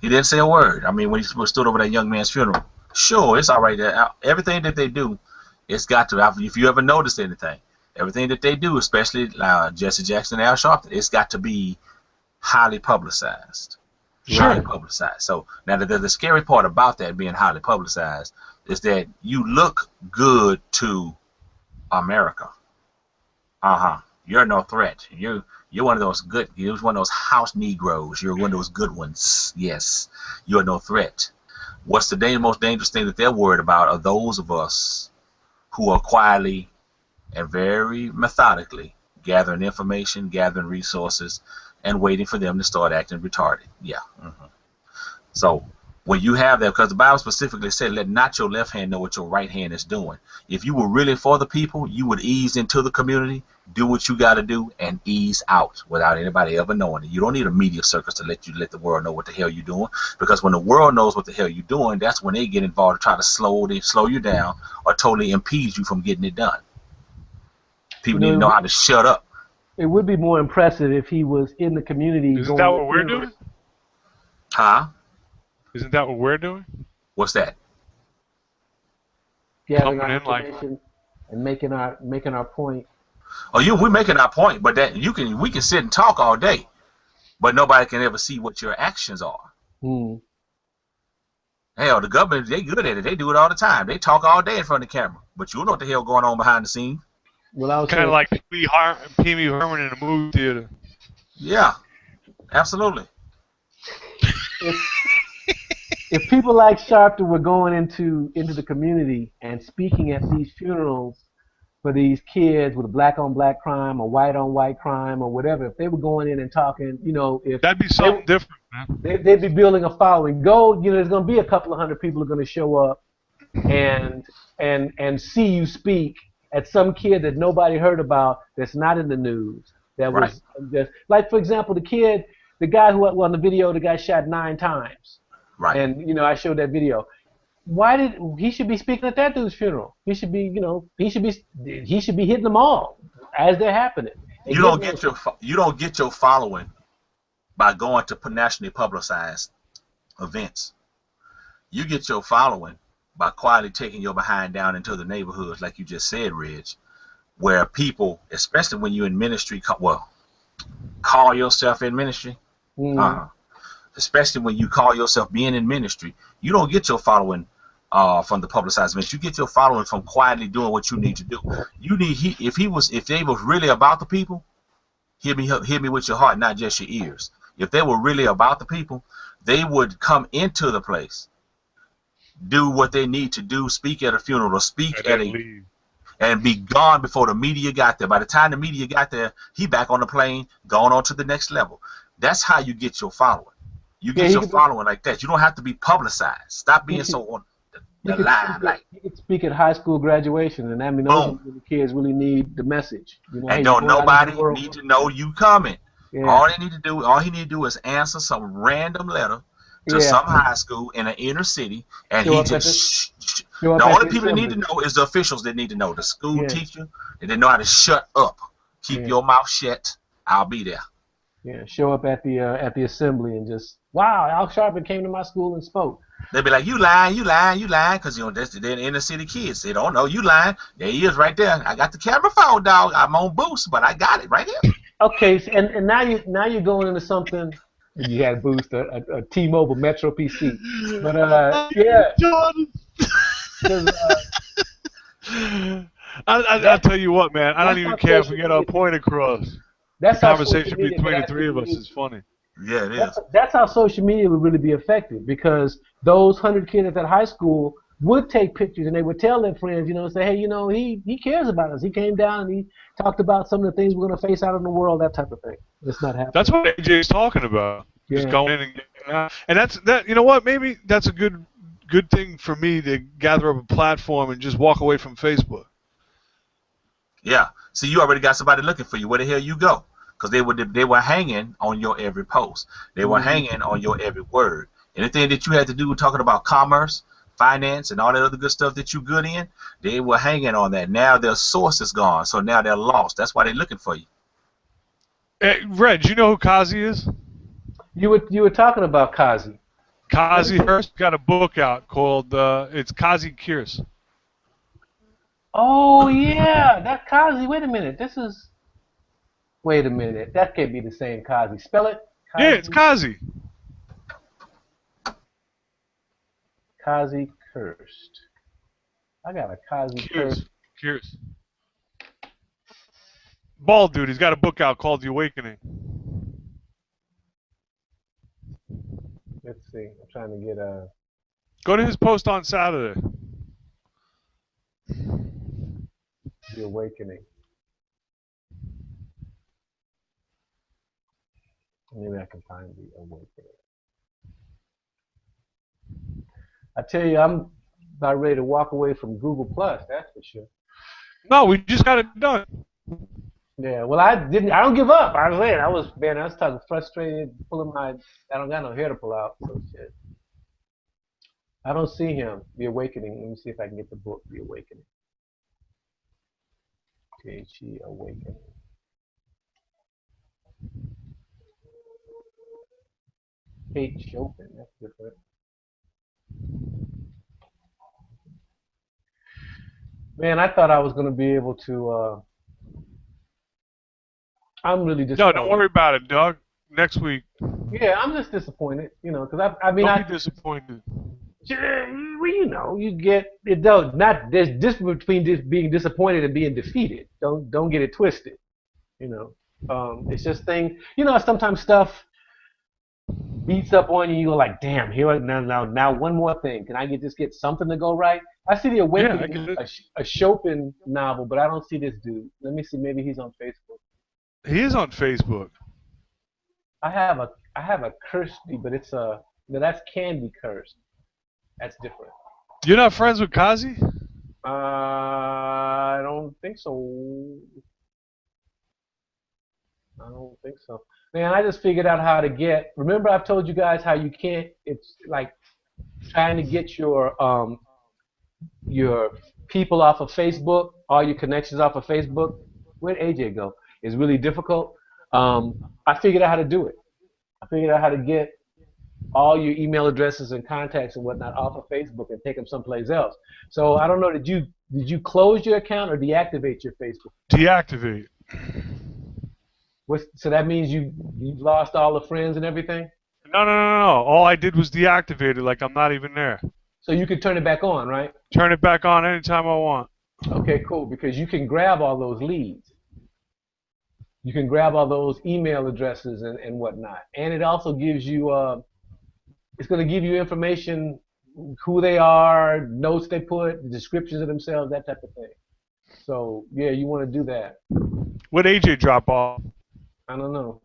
He didn't say a word. I mean, when he stood over that young man's funeral, sure, it's all right. Everything that they do, it's got to. If you ever noticed anything, everything that they do, especially Jesse Jackson and Al Sharpton, it's got to be highly publicized. Sure. Highly publicized. So now the scary part about that being highly publicized is that you look good to America. You're no threat. You're one of those good. You're one of those house Negroes. You're one of those good ones. Yes, you're no threat. What's the most dangerous thing that they're worried about are those of us who are quietly and very methodically gathering information, gathering resources, and waiting for them to start acting retarded. Yeah. So when you have that, because the Bible specifically said, "Let not your left hand know what your right hand is doing." If you were really for the people, you would ease into the community, do what you got to do, and ease out without anybody ever knowing it. You don't need a media circus to let the world know what the hell you're doing, because when the world knows what the hell you're doing, that's when they get involved to try to slow you down or totally impede you from getting it done. People need to know how to shut up. It would be more impressive if he was in the community. Isn't that what we're doing? Huh? Isn't that what we're doing? What's that? Gathering our information and making our point. Oh, we're making our point, but we can sit and talk all day, but nobody can ever see what your actions are. Hell, the government, they good at it. They do it all the time. They talk all day in front of the camera, but you don't know what the hell going on behind the scenes. Well, I was kind of like Pee Wee Herman in a movie theater. Yeah, absolutely. If people like Sharpton were going into the community and speaking at these funerals for these kids with black on black crime or white on white crime or whatever, if they were going in and talking, if that'd be something different, man. They'd be building a following. There's going to be a couple of hundred people who are going to show up and see you speak at some kid that nobody heard about, that's not in the news. That was just like, for example, the guy who on the video, the guy shot 9 times. Right. And I showed that video. He should be speaking at that dude's funeral? He should be, he should be hitting them all as they're happening. You don't get your following by going to nationally publicized events. You get your following by quietly taking your behind down into the neighborhoods, like you just said, Reg, where people, especially when you're in ministry, call yourself in ministry. Especially when you call yourself being in ministry, you don't get your following from the publicized events. You get your following from quietly doing what you need to do. If they was really about the people, hear me with your heart, not just your ears. If they were really about the people, they would come into the place, do what they need to do, speak at a funeral, or speak and be gone before the media got there. By the time the media got there, he back on the plane, going on to the next level. That's how you get your following. You get your following like that. You don't have to be publicized. Stop being so The line, like, he could speak at high school graduation, and I mean, those are boom. when the kids really need the message. You know, hey, And you're don't going out into nobody the world. need to know you coming. Yeah, All he need to do is answer some random letter to yeah. some high school in an inner city, and Show he up at just the the show up at only the people that need to assembly. know is the officials that need to know. The school Yeah, teacher, and they know how to shut up. Keep yeah, your mouth shut. I'll be there. yeah. Show up at the assembly and just, wow, Al Sharpton came to my school and spoke. They'll be like, you lying, you lying, you lying, because that's they're inner city kids. They don't know you lying. There he is right there. I got the camera phone, dog. I'm on boost, but I got it right here. Okay, and now you're going into something. You had Boost a T-Mobile Metro PC, but yeah, Jordan. 'cause, I'll tell you what, man. I don't that's even how care if social we get our media. point across. The That's how social conversation media could between the actually three of us be. is funny. Yeah, it is. That's how social media would really be effective, because those 100 kids at that high school would take pictures and they would tell their friends, you know, say, hey, you know, he cares about us. He came down and he talked about some of the things we're going to face out in the world, that type of thing. It's not happening. That's what AJ's talking about. Just Yeah. going in and getting out. And that. You know what? Maybe that's a good thing for me to gather up a platform and just walk away from Facebook. Yeah. See, you already got somebody looking for you. Where the hell you go? Because they were hanging on your every post. They were hanging on your every word. Anything that you had to do talking about commerce, finance, and all that other good stuff that you good in, they were hanging on that. Now their source is gone, so now they're lost. That's why they're looking for you. Hey, Red, you know who Kazi is? You were talking about Kazi. Kazi Hurst got a book out called it's Kazi Cures. Oh yeah, that Kazi. Wait a minute. Wait a minute. That can't be the same Kazi. Spell it. Kazi. Yeah, it's Kazi. Kazi Kirst. I got a Kazi Kirst. Cures. Bald dude. He's got a book out called The Awakening. Let's see. I'm trying to get a. Go to his post on Saturday. The Awakening. Maybe I can find The Awakening. I tell you, I'm about ready to walk away from Google Plus. That's for sure. No, we just got it done. Yeah. Well, I don't give up. I was talking frustrated, pulling my. I don't got no hair to pull out. So shit. I don't see him. The Awakening. Let me see if I can get the book. The Awakening. T-H-E Awakening. Kate Chopin. That's different. Man, I thought I was going to be able to. I'm really No, disappointed. don't worry about it, Doug. Next week. Yeah, I'm just disappointed, you know, because I mean, Don't be disappointed. well, you know, you get it. Don't not there's difference between just being disappointed and being defeated. Don't get it twisted, you know. It's just thing, you know. Sometimes stuff beats up on you. You go like, damn, here now one more thing. Can I get something to go right? I see The Awakening, Yeah, I get a Chopin novel, but I don't see this dude. Let me see. Maybe he's on Facebook. He is on Facebook. I have a Kirsty, but that's Candy Kirst. That's different. You're not friends with Kazi? I don't think so. I don't think so. Man, I just figured out how to get. Remember, I've told you guys how you can't. It's like trying to get your people off of Facebook, all your connections off of Facebook. Where'd AJ go? It's really difficult. I figured out how to do it. I figured out how to get all your email addresses and contacts and whatnot off of Facebook and take them someplace else. So I don't know. Did you close your account or deactivate your Facebook? Deactivate. So that means you've lost all the friends and everything? No. All I did was deactivate it like I'm not even there. So you can turn it back on, right? Turn it back on anytime I want. Okay, cool. Because you can grab all those leads. You can grab all those email addresses and whatnot. And it also gives you, it's going to give you information, who they are, notes they put, descriptions of themselves, that type of thing. So, yeah, you want to do that. What AJ drop off? I don't know.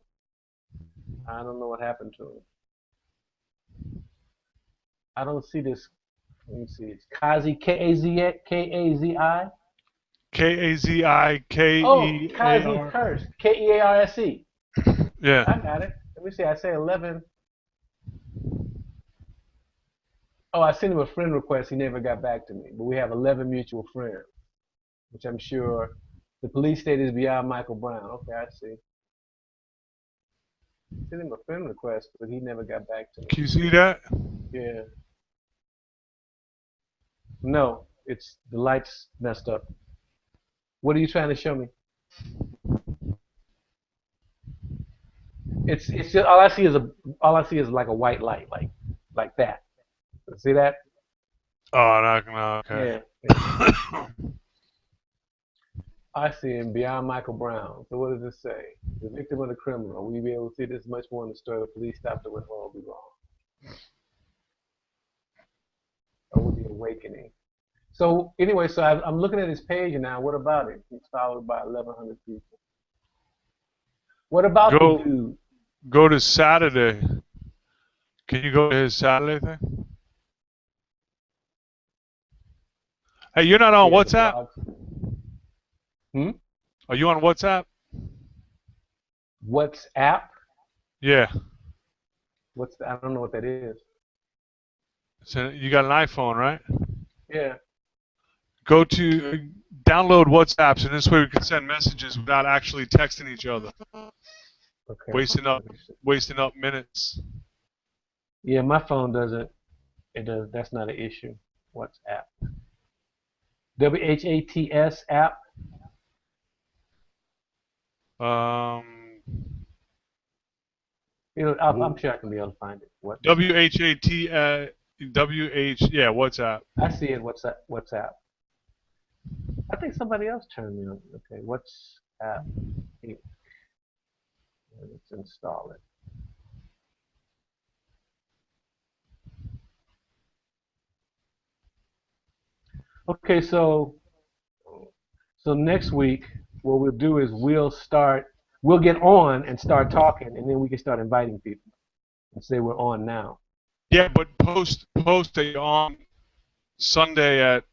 I don't know what happened to him. I don't see this Let me see. It's Kazi, K-A-Z-I? K-A-Z-I? Oh, Kazi K-A-Z-I-K-E-A-R. Kurse, K-E-A-R-S-E. Yeah. I got it. Let me see. I say 11. Oh, I sent him a friend request. He never got back to me. But we have 11 mutual friends, which I'm sure the police state is beyond Michael Brown. Okay, I see. Sent him a friend request, but he never got back to me. Can you see that? Yeah. No, it's the lights messed up. What are you trying to show me? It's just all I see is like a white light, like that. See that? Oh, no, okay. Yeah. I see him beyond Michael Brown. So what does it say? The victim of the criminal. Will you be able to see this much more in the story? The police stopped it when all be wrong. Or with the awakening. So anyway, so I'm looking at his page now. What about it? He's followed by 1,100 people. What about the dude? Go to Saturday. Can you go to his Saturday thing? Hey, you're not on WhatsApp? Are you on WhatsApp? WhatsApp? Yeah. I don't know what that is. So you got an iPhone, right? Yeah. Go to download WhatsApp, so this way we can send messages without actually texting each other. Okay. Wasting up minutes. Yeah, my phone doesn't. It does. That's not an issue. WhatsApp. WHATS app. You know, I'm sure I can be able to find it. What? WHAT yeah, WhatsApp. I see it. WhatsApp. I think somebody else turned me on. Okay, WhatsApp. Let's install it. Okay, so next week what we'll do is we'll get on and start talking, and then we can start inviting people and say we're on now. Yeah, but post that you're on Sunday at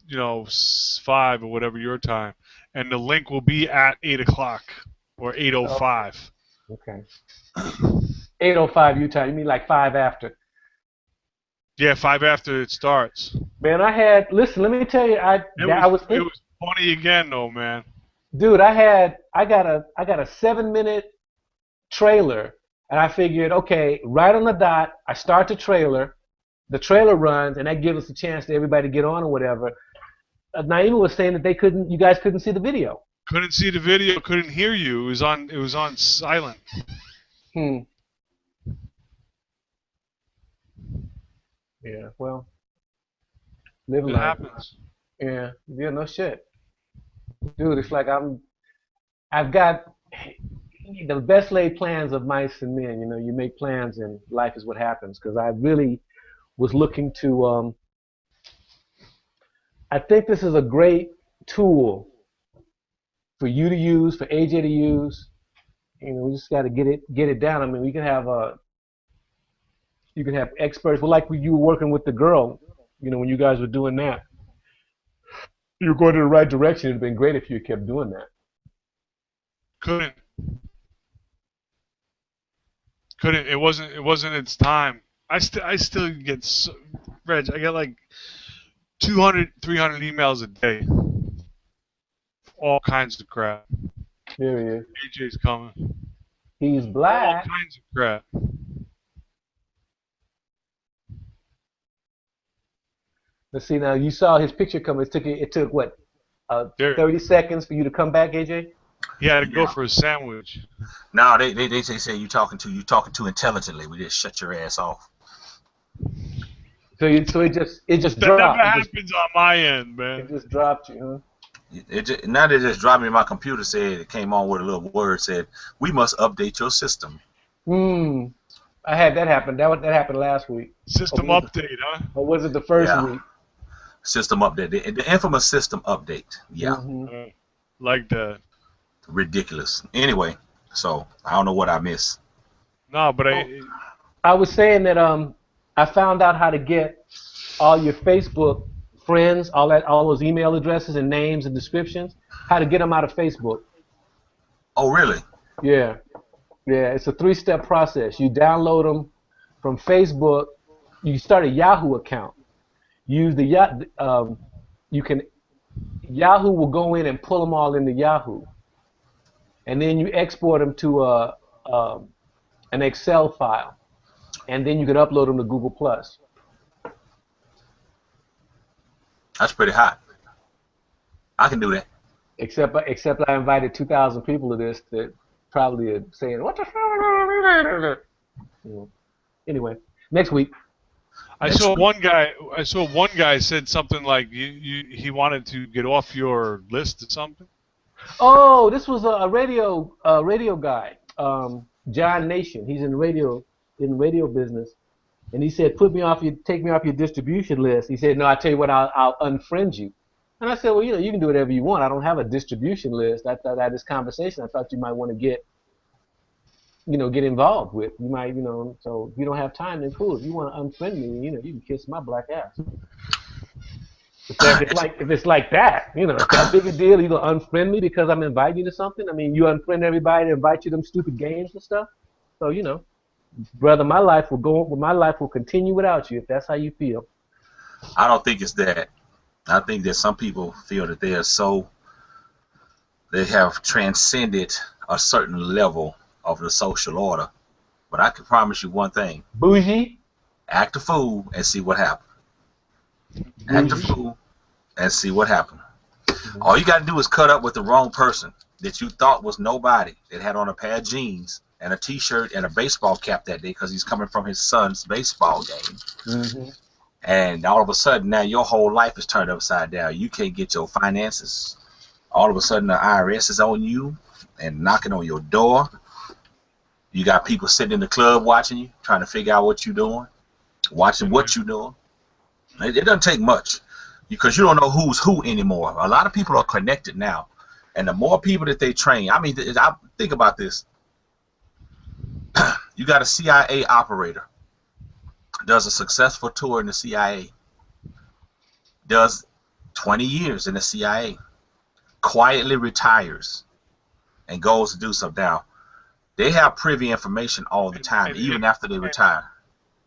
5 or whatever your time, and the link will be at 8 o'clock or 8:05. Okay. 8:05 Utah. You mean like 5 after? Yeah, 5 after it starts. Man, listen. Let me tell you, it was funny again though, man. Dude, I got a 7-minute trailer, and I figured, okay, right on the dot, I start the trailer runs, and that gives us a chance to everybody get on or whatever. Naima was saying that you guys couldn't see the video. Couldn't see the video, couldn't hear you. It was on silent. Yeah, well, live life. It happens. Yeah, no shit. Dude, it's like I've got the best laid plans of mice and men. You make plans and life is what happens. Because I really was looking to, I think this is a great tool for you to use, for AJ to use. We just got to get it down. I mean, you can have experts. Well, like when you were working with the girl, when you guys were doing that, you were going in the right direction. It'd have been great if you kept doing that. Couldn't. It wasn't its time. I still get Reg. I get like 200, 300 emails a day. All kinds of crap. There he is. AJ's coming. He's black. All kinds of crap. Let's see now. You saw his picture come. It took what? 30 seconds for you to come back, AJ? He had to go for a sandwich. No, they say you talking too intelligently. We just shut your ass off. So it just that dropped. That never happens on my end, man. It just dropped you, huh? Now they just dropped me. My computer said it came on with a little word said we must update your system. I had that happen. That happened last week. System update, huh? Or was it the first week? System update. The infamous system update. Yeah. Like that. Ridiculous. Anyway, so I don't know what I missed. No, but I was saying that I found out how to get all your Facebook friends, all those email addresses and names and descriptions, how to get them out of Facebook. Oh, really? Yeah. Yeah, it's a 3-step process. You download them from Facebook. You start a Yahoo account. Use the Yahoo will go in and pull them all into Yahoo, and then you export them to an Excel file, and then you can upload them to Google Plus. That's pretty hot. I can do that. Except I invited 2,000 people to this that probably are saying, what the fuck? Anyway, next week. I saw one guy said something like he wanted to get off your list or something. Oh, this was a radio guy, John Nation. He's in radio business, and he said, take me off your distribution list. He said, no, I tell you what, I'll unfriend you. And I said, well, you can do whatever you want. I don't have a distribution list. I thought I had this conversation. I thought you might want to get involved with. You might, so if you don't have time, then cool. If you want to unfriend me, you can kiss my black ass. If it's like that, it's that big a deal. You gonna unfriend me because I'm inviting you to something? I mean, you unfriend everybody to invite you to them stupid games and stuff. So brother, my life will continue without you if that's how you feel. I don't think it's that. I think that some people feel that they have transcended a certain level of the social order. But I can promise you one thing. Bougie? Act a fool and see what happens. Act a fool and see what happens. All you got to do is cut up with the wrong person that you thought was nobody, that had on a pair of jeans and a T-shirt and a baseball cap that day because he's coming from his son's baseball game. Mm-hmm. And all of a sudden, now your whole life is turned upside down. You can't get your finances. All of a sudden, the IRS is on you and knocking on your door. You got people sitting in the club watching you, trying to figure out what you're doing, watching what you're doing. It doesn't take much because you don't know who's who anymore. A lot of people are connected now. And the more people that they train, I think about this. You got a CIA operator. Does a successful tour in the CIA, does 20 years in the CIA, quietly retires, and goes to do something. Now, they have privy information all the time, even after they retire.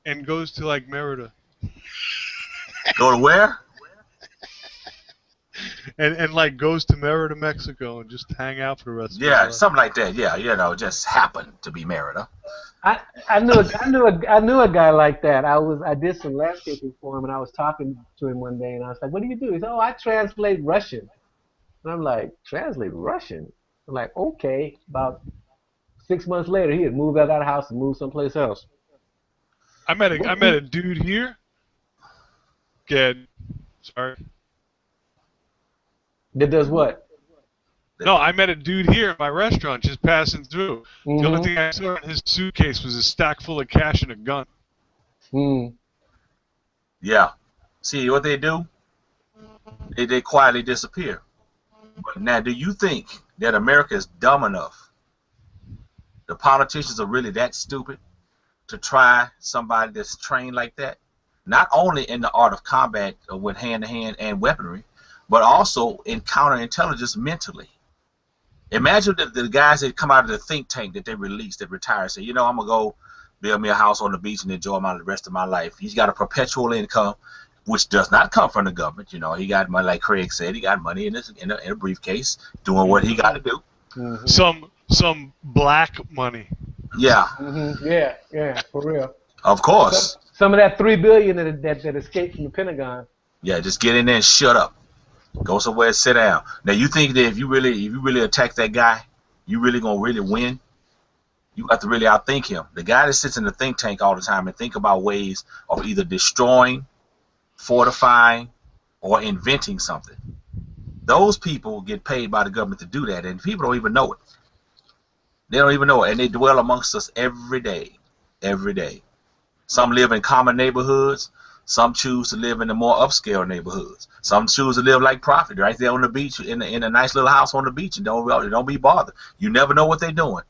And goes to, like, Merida. Go to where? And like, goes to Merida, Mexico, and just hang out for the rest of his life. Yeah, something like that, yeah, just happened to be Merida. I knew a guy like that. I did some landscaping for him, and I was talking to him one day, and I was like, "What do you do?" He said, "Oh, I translate Russian." And I'm like, "Translate Russian?" I'm like, "Okay." About 6 months later, he had moved out of that house and moved someplace else. I met a dude here. Sorry. That does what? No, I met a dude here at my restaurant just passing through. Mm-hmm. The only thing I saw in his suitcase was a stack full of cash and a gun. Mm. Yeah. See what they do? They quietly disappear. But now, do you think that America is dumb enough? The politicians are really that stupid to try somebody that's trained like that? Not only in the art of combat with hand-to-hand and weaponry, but also in counterintelligence mentally. Imagine the guys that come out of the think tank that they released, that retire, say, I'm going to go build me a house on the beach and enjoy the rest of my life. He's got a perpetual income, which does not come from the government. He got money, like Craig said, he got money in a briefcase doing what he got to do. Mm-hmm. Some black money. Yeah. Mm-hmm. Yeah, for real. Of course. Some of that $3 billion that escaped from the Pentagon. Yeah, just get in there and shut up. Go somewhere and sit down. Now, you think that if you really attack that guy, you really gonna really win? You have to really outthink him. The guy that sits in the think tank all the time and think about ways of either destroying, fortifying, or inventing something. Those people get paid by the government to do that, and people don't even know it. They don't even know it, and they dwell amongst us every day. Every day. Some live in common neighborhoods. Some choose to live in the more upscale neighborhoods. Some choose to live like Prophet, right there on the beach, in a nice little house on the beach, and don't be bothered. You never know what they're doing.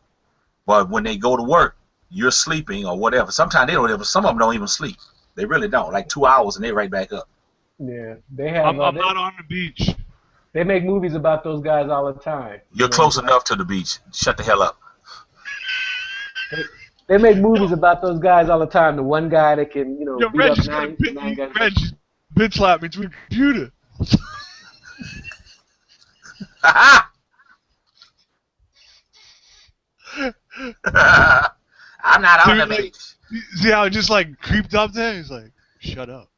But when they go to work, you're sleeping or whatever. Sometimes they don't even. Some of them don't even sleep. They really don't. Like 2 hours and they right back up. Yeah, they have. I'm not on the beach. They make movies about those guys all the time. You're close enough to the beach. Shut the hell up. They make movies about those guys all the time. The one guy that can, Yo, beat Reg up is gonna nine guys. Reg bitch slap me to a computer. I'm not on the beach. See how it just like creeped up there? He's like, shut up.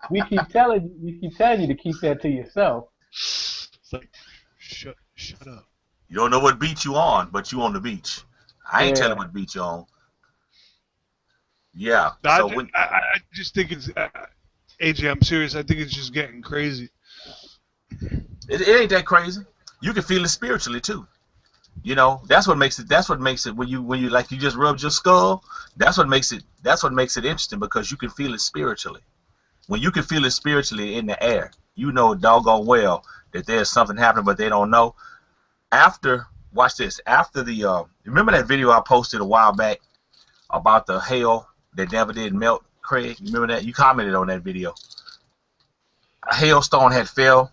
We keep telling you to keep that to yourself. It's like, shut up. You don't know what beach you on, but you on the beach. I ain't Yeah. telling what beach you on. Yeah. I, So I just think it's AJ. I'm serious. I think it's just getting crazy. it ain't that crazy. You can feel it spiritually too. That's what makes it. That's what makes it when you like you just rubbed your skull. That's what makes it. That's what makes it interesting because you can feel it spiritually. When you can feel it spiritually in the air, you know doggone well that there's something happening, but they don't know. Watch this. After the remember that video I posted a while back about the hail that never did melt, Craig? You remember that? You commented on that video. A hailstone had fell,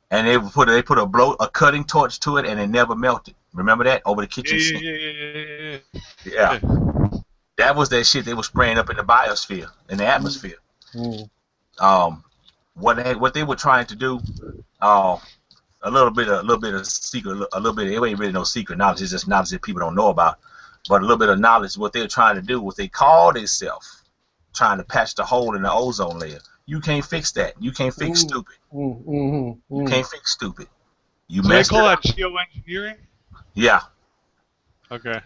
and they put a cutting torch to it, and it never melted. Remember that over the kitchen sink? Yeah. That was that shit they were spraying up in the biosphere, in the atmosphere. What they were trying to do, a little bit of secret, it ain't really no secret knowledge. It's just knowledge that people don't know about. But a little bit of knowledge, what they're trying to do, what they call themselves, trying to patch the hole in the ozone layer. You can't fix that. You can't fix stupid. You can't fix stupid. You So they messed it call up. that geoengineering? Yeah. Okay.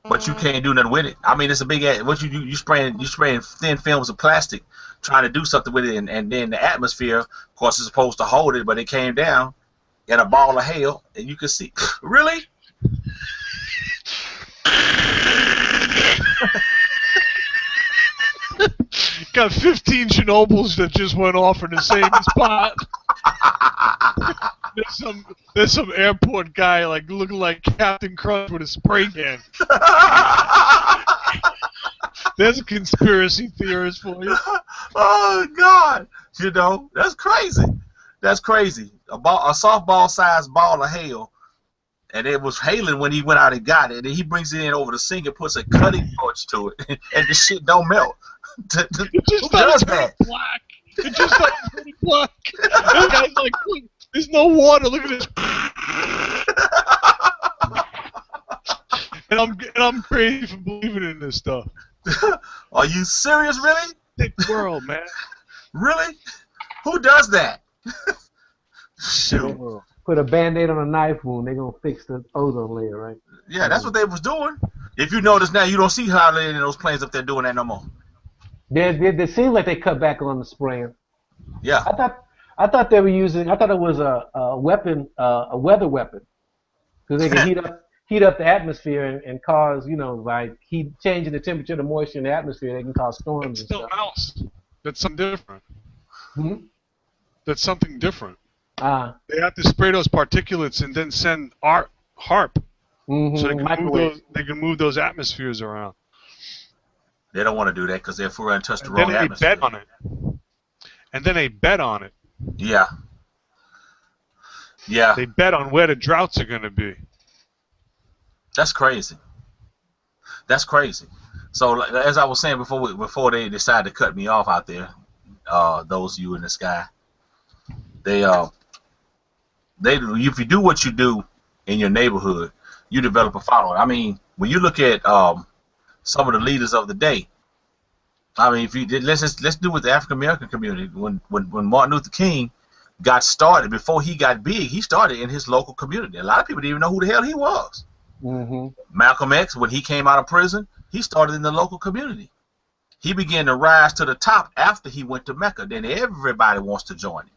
But you can't do nothing with it. I mean, it's a big. What you do? You spraying thin films of plastic, trying to do something with it, and then the atmosphere, of course, is supposed to hold it, but it came down in a ball of hail, and you could see. Really? Got 15 Chernobyls that just went off in the same spot. There's some airport guy like looking like Captain Crunch with a spray can. There's a conspiracy theorist for you. Oh God! That's crazy. That's crazy. A softball-sized ball of hail, and it was hailing when he went out and got it. And he brings it in over the sink and puts a cutting torch to it, and the shit don't melt. It just Who does that? black. It just started turning black. The guy's like, look, there's no water. Look at this. And I'm crazy for believing in this stuff. Are you serious, really? Thick world, man. Really? Who does that? Shoot. Put a Band-Aid on a knife wound. They're going to fix the ozone layer, right? Yeah, that's what they was doing. If you notice now, you don't see hardly any of those planes up there doing that no more. It seems like they cut back on the spraying. Yeah. I thought they were using. I thought it was a weapon, a weather weapon, because they can heat up the atmosphere and cause, like changing the temperature, the moisture in the atmosphere. They can cause storms. That's something else. That's something different. Hmm? That's something different. They have to spray those particulates and then send HARP, so they can move those atmospheres around. They don't want to do that because they're afraid to touch the wrong atmosphere. Bet on it. And then they bet on it. Yeah. Yeah. They bet on where the droughts are going to be. That's crazy. That's crazy. So as I was saying before they decided to cut me off out there, those of you in the sky, if you do what you do in your neighborhood, you develop a following. I mean, when you look at some of the leaders of the day, I mean, let's do with the African American community. When Martin Luther King got started, before he got big, he started in his local community. A lot of people didn't even know who the hell he was. Mm-hmm. Malcolm X, when he came out of prison, he started in the local community. He began to rise to the top after he went to Mecca. Then everybody wants to join him.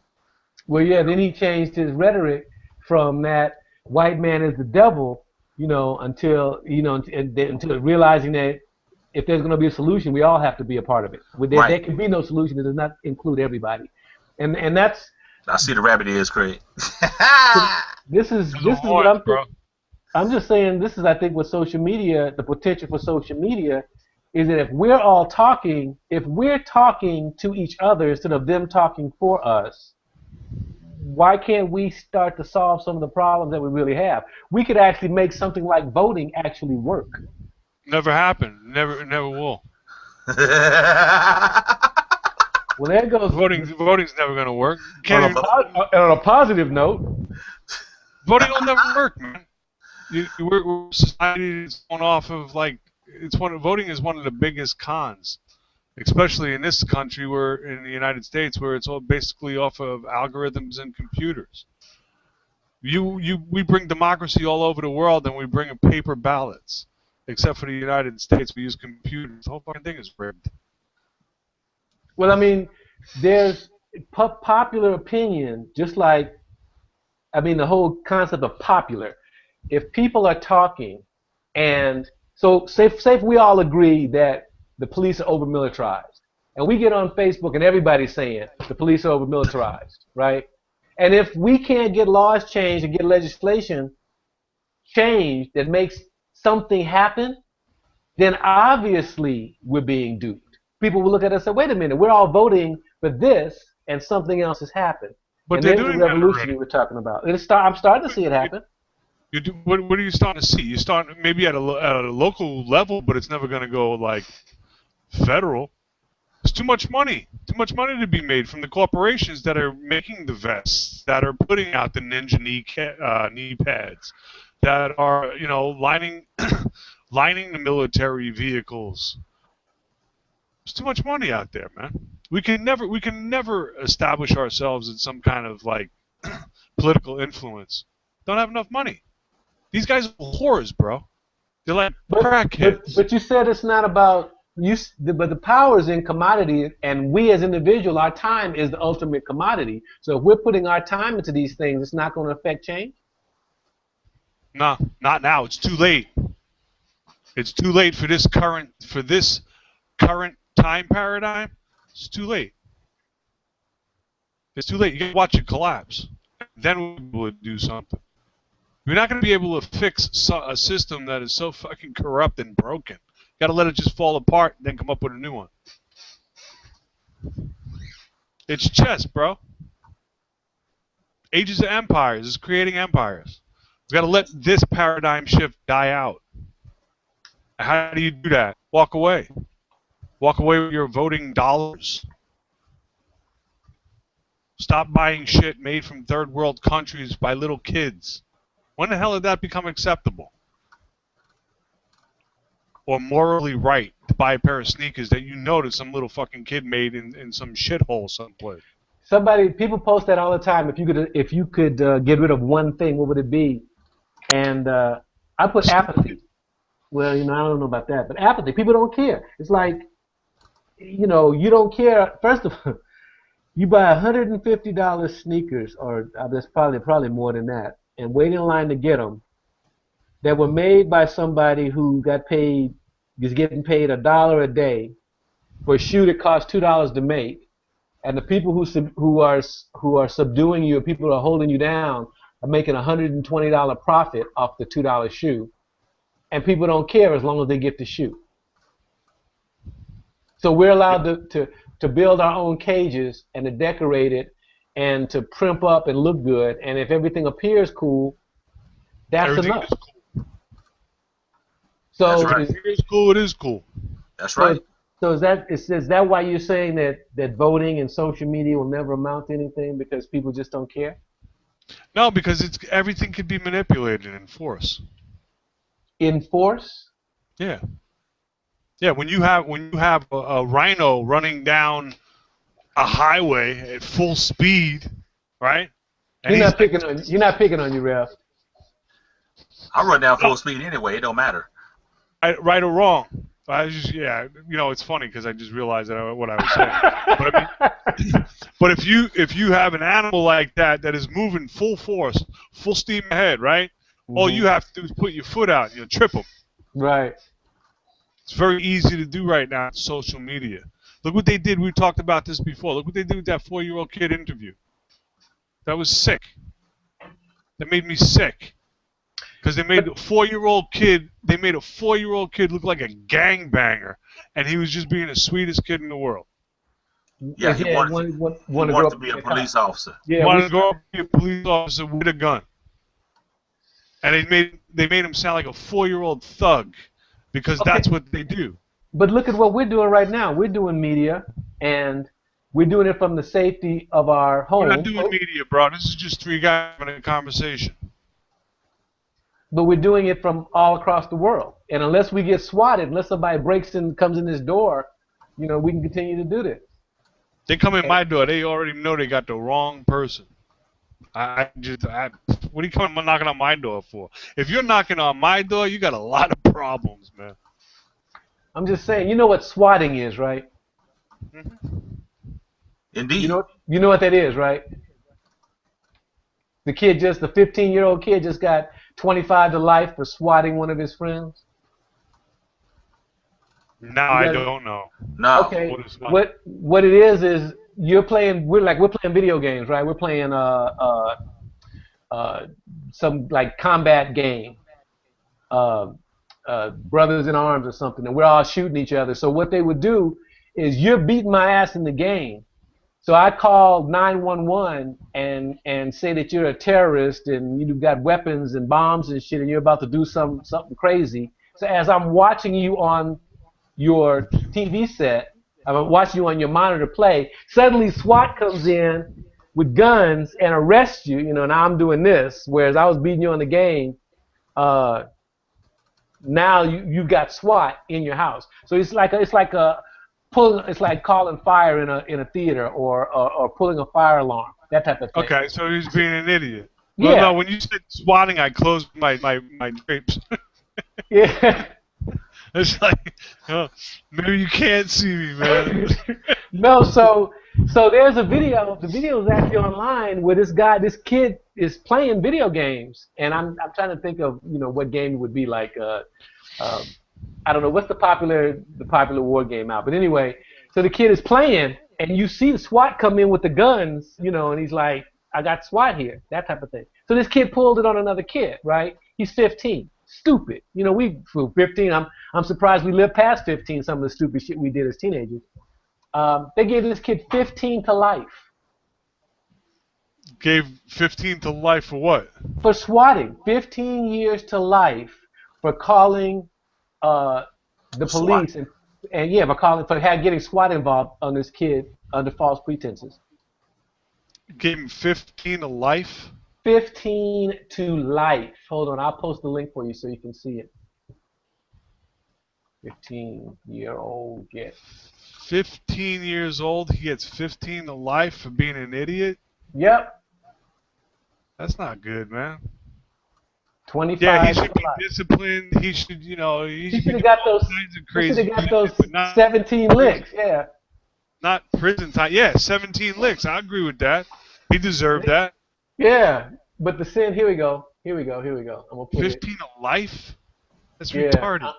Well, yeah. Then he changed his rhetoric from that white man is the devil, until realizing that if there's going to be a solution, we all have to be a part of it. There can be no solution that does not include everybody, and that's. I see the rabbit ears, Craig. This is what I'm just saying. This is, I think, what social media, the potential for social media is that if we're all talking, if we're talking to each other instead of them talking for us, why can't we start to solve some of the problems that we really have? We could actually make something like voting actually work. Never happened. Never will. Well, there goes Voting's never going to work. On a positive note, voting will never work, man. We're society is going off of like voting is one of the biggest cons, especially in this country, where in the United States, where it's all basically off of algorithms and computers. We bring democracy all over the world, and we bring in paper ballots. Except for the United States, we use computers. The whole fucking thing is rigged. Well, I mean, there's popular opinion, just like, I mean, the whole concept of popular. If people are talking, and so say if we all agree that the police are over-militarized, and we get on Facebook and everybody's saying the police are over-militarized, right? And if we can't get laws changed and get legislation changed that makes something happen, then obviously we're being duped. People will look at us and say, wait a minute, we're all voting for this, and something else has happened. But and they're there's doing the that revolution already. you were talking about. I'm starting to see it happen. What are you starting to see? You start maybe at a local level, but it's never going to go like federal. There's too much money to be made from the corporations that are making the vests, that are putting out the Ninja knee pads, that are lining the military vehicles. There's too much money out there, man. We can never establish ourselves in some kind of like political influence. Don't have enough money. These guys are whores, bro. They're like crackheads. But you said it's not about you. But the power is in commodity, and we as individuals, our time is the ultimate commodity. So if we're putting our time into these things, it's not going to affect change. No, not now. It's too late. It's too late for this current time paradigm. It's too late. It's too late. You got to watch it collapse. Then we'll be able to do something. We're not going to be able to fix a system that is so fucking corrupt and broken. Got to let it just fall apart and then come up with a new one. It's chess, bro. Ages of empires is creating empires. We've got to let this paradigm shift die out. How do you do that? Walk away. Walk away with your voting dollars. Stop buying shit made from third world countries by little kids. When the hell did that become acceptable? Or morally right to buy a pair of sneakers that you know that some little fucking kid made in some shithole someplace? People post that all the time. If you could get rid of one thing, what would it be? And I put apathy. Well, I don't know about that, but apathy. People don't care. It's like, you don't care. First of all, you buy $150 sneakers, or there's probably more than that, and wait in line to get them, that were made by somebody who is getting paid $1 a day for a shoe that costs $2 to make, and the people who are subduing you, people who are holding you down, are making $120 profit off the $2 shoe, and people don't care as long as they get the shoe. So we're allowed to build our own cages and to decorate it and to primp up and look good, and if everything appears cool, that's Everything enough. is cool. So That's right. If it is cool, it is cool. That's right. So is that why you're saying that voting and social media will never amount to anything because people just don't care? No, because everything can be manipulated in force. In force? Yeah. Yeah, when you have a rhino running down a highway at full speed, right? And You're not picking on you, Ralph. I run down full speed anyway. It don't matter. Right or wrong. It's funny because I just realized what I was saying. But if you have an animal like that is moving full force, full steam ahead, right? All you have to do is put your foot out and you'll trip them. Right. It's very easy to do right now on social media. Look what they did. We talked about this before. Look what they did with that 4-year-old kid interview. That was sick. That made me sick. because they made a 4-year-old kid. They made a 4-year-old kid look like a gangbanger, and he was just being the sweetest kid in the world. Yeah, he wanted to be a police officer. Yeah, he wanted to grow up to be a police officer with a gun. And they made him sound like a 4-year-old thug, because that's what they do. But look at what we're doing right now. We're doing media, and we're doing it from the safety of our home. We're not doing media, bro. This is just 3 guys having a conversation. But we're doing it from all across the world. And unless we get swatted, unless somebody breaks in, comes in this door, we can continue to do this. They come in my door. They already know they got the wrong person. What are you coming knocking on my door for? If you're knocking on my door, you got a lot of problems, man. I'm just saying. You know what swatting is, right? Mm-hmm. Indeed. You know what that is, right? The 15-year-old kid just got 25 to life for swatting one of his friends. No, I don't know. No. Okay. What it is we're playing video games, right? We're playing some like combat game, Brothers in Arms or something, and we're all shooting each other. So what they would do is you're beating my ass in the game. So I call 911 and say that you're a terrorist and you've got weapons and bombs and shit and you're about to do something crazy. So as I'm watching you on your TV set, I'm watching you on your monitor play, suddenly SWAT comes in with guns and arrests you, and I'm doing this, whereas I was beating you on the game. Now you've got SWAT in your house. So it's like calling fire in a theater or pulling a fire alarm, that type of thing. Okay, so he's being an idiot. Well, no, when you said swatting, I closed my drapes. Yeah. It's like, maybe you can't see me, man. No, so there's a video. The video is actually online where this kid is playing video games, and I'm trying to think of what game it would be like. I don't know what's the popular war game out, but anyway, so the kid is playing, and you see the SWAT come in with the guns, and he's like, "I got SWAT here," that type of thing. So this kid pulled it on another kid, right? He's 15. Stupid. We for 15. I'm surprised we lived past 15. Some of the stupid shit we did as teenagers. They gave this kid 15 to life. Gave 15 to life for what? For swatting. 15 years to life for calling the police and getting SWAT involved on this kid under false pretenses. Gave him 15 to life? 15 to life. Hold on, I'll post the link for you so you can see it. 15-year-old get. 15 years old, he gets 15 to life for being an idiot? Yep. That's not good, man. 25. Yeah, he should be disciplined. He should, he should have got those 17 licks. Yeah. Not prison time. Yeah, 17 licks. I agree with that. He deserved that. Yeah, but the sin. Here we go. I'm gonna put 15 to life. That's retarded.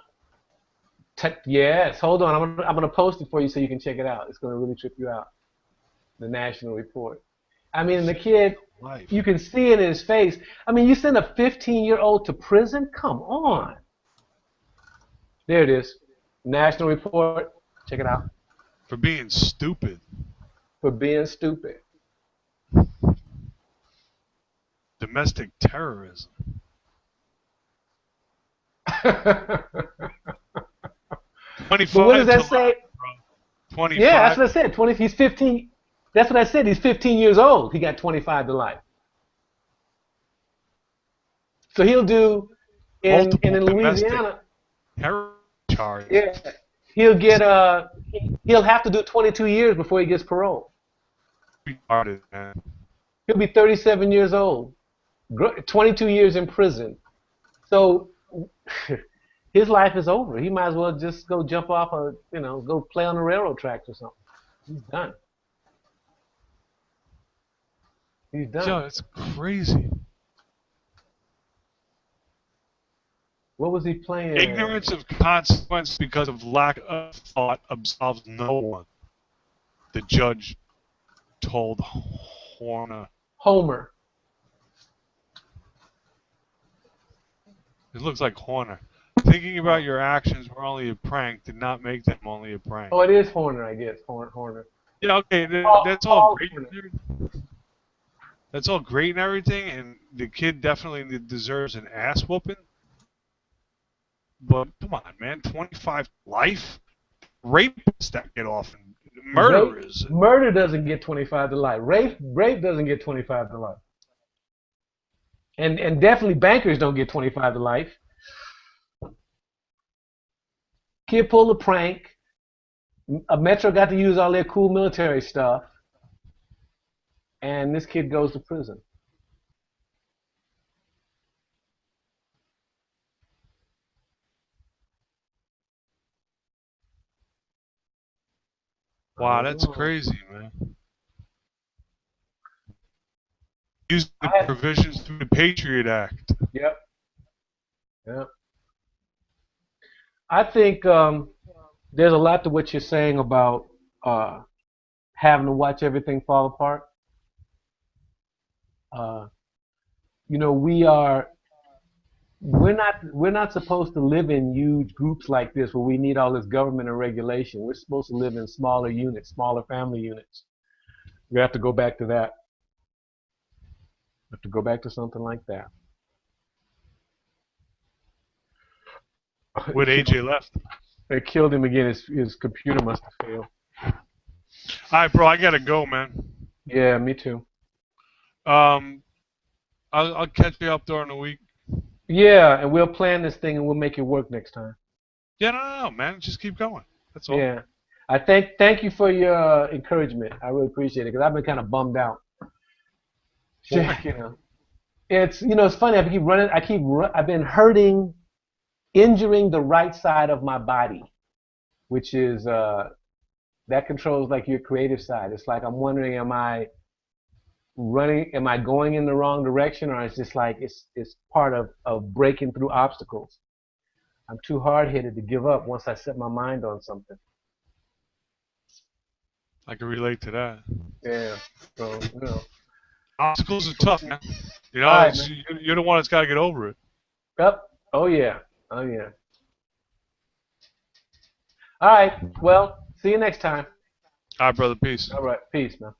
Yes. Hold on. I'm gonna post it for you so you can check it out. It's gonna really trip you out. The National Report. I mean, the kid. Life. You can see it in his face. I mean, you send a 15-year-old to prison? Come on. There it is. National Report. Check it out. For being stupid. For being stupid. Domestic terrorism. 25. But what does that say? 25. Yeah, that's what I said. He's 15. That's what I said. He's 15 years old. He got 25 to life. So he'll do in Louisiana. Terror charge. Yeah, he'll get he'll have to do 22 years before he gets parole. Retarded, man. He'll be 37 years old. 22 years in prison. So his life is over. He might as well just go jump off go play on the railroad tracks or something. He's done. He's done. Yo, it's crazy. What was he playing? Ignorance of consequence because of lack of thought absolves no one. The judge told Homer. It looks like Horner. Thinking about your actions were only a prank did not make them only a prank. Oh, it is Horner, I guess. Horner. Yeah, okay, that's all Paul great. Horner. That's all great and everything, and the kid definitely deserves an ass whooping. But come on, man, 25 life, rapists that get off, and murderers. Murder doesn't get 25 to life. Rape doesn't get 25 to life. And definitely bankers don't get 25 to life. Kid pulled a prank. Metro got to use all their cool military stuff. And this kid goes to prison. Wow, that's crazy, man. Use the provisions through the Patriot Act. Yep. Yep. I think there's a lot to what you're saying about having to watch everything fall apart. You know, we're not supposed to live in huge groups like this where we need all this government and regulation. We're supposed to live in smaller units, smaller family units. We have to go back to that. We have to go back to something like that. With AJ left. They killed him again. His computer must have failed. All right, bro, I gotta go, man. Yeah, me too. I'll catch you up during the week. Yeah, and we'll plan this thing and we'll make it work next time. Yeah, no, man. Just keep going. That's all. Yeah. I thank you for your encouragement. I really appreciate it because I've been kind of bummed out. You know, it's funny. I've been hurting, injuring the right side of my body, which is that controls like your creative side. It's like I'm wondering, am I going in the wrong direction, or it's just like it's part of breaking through obstacles. I'm too hard-headed to give up once I set my mind on something. I can relate to that. Yeah. So, you know. Obstacles are tough, man. You know, Right, you're the one that's got to get over it. Yep. Oh yeah. Oh yeah. All right. Well, see you next time. All right, brother. Peace. All right. Peace, man.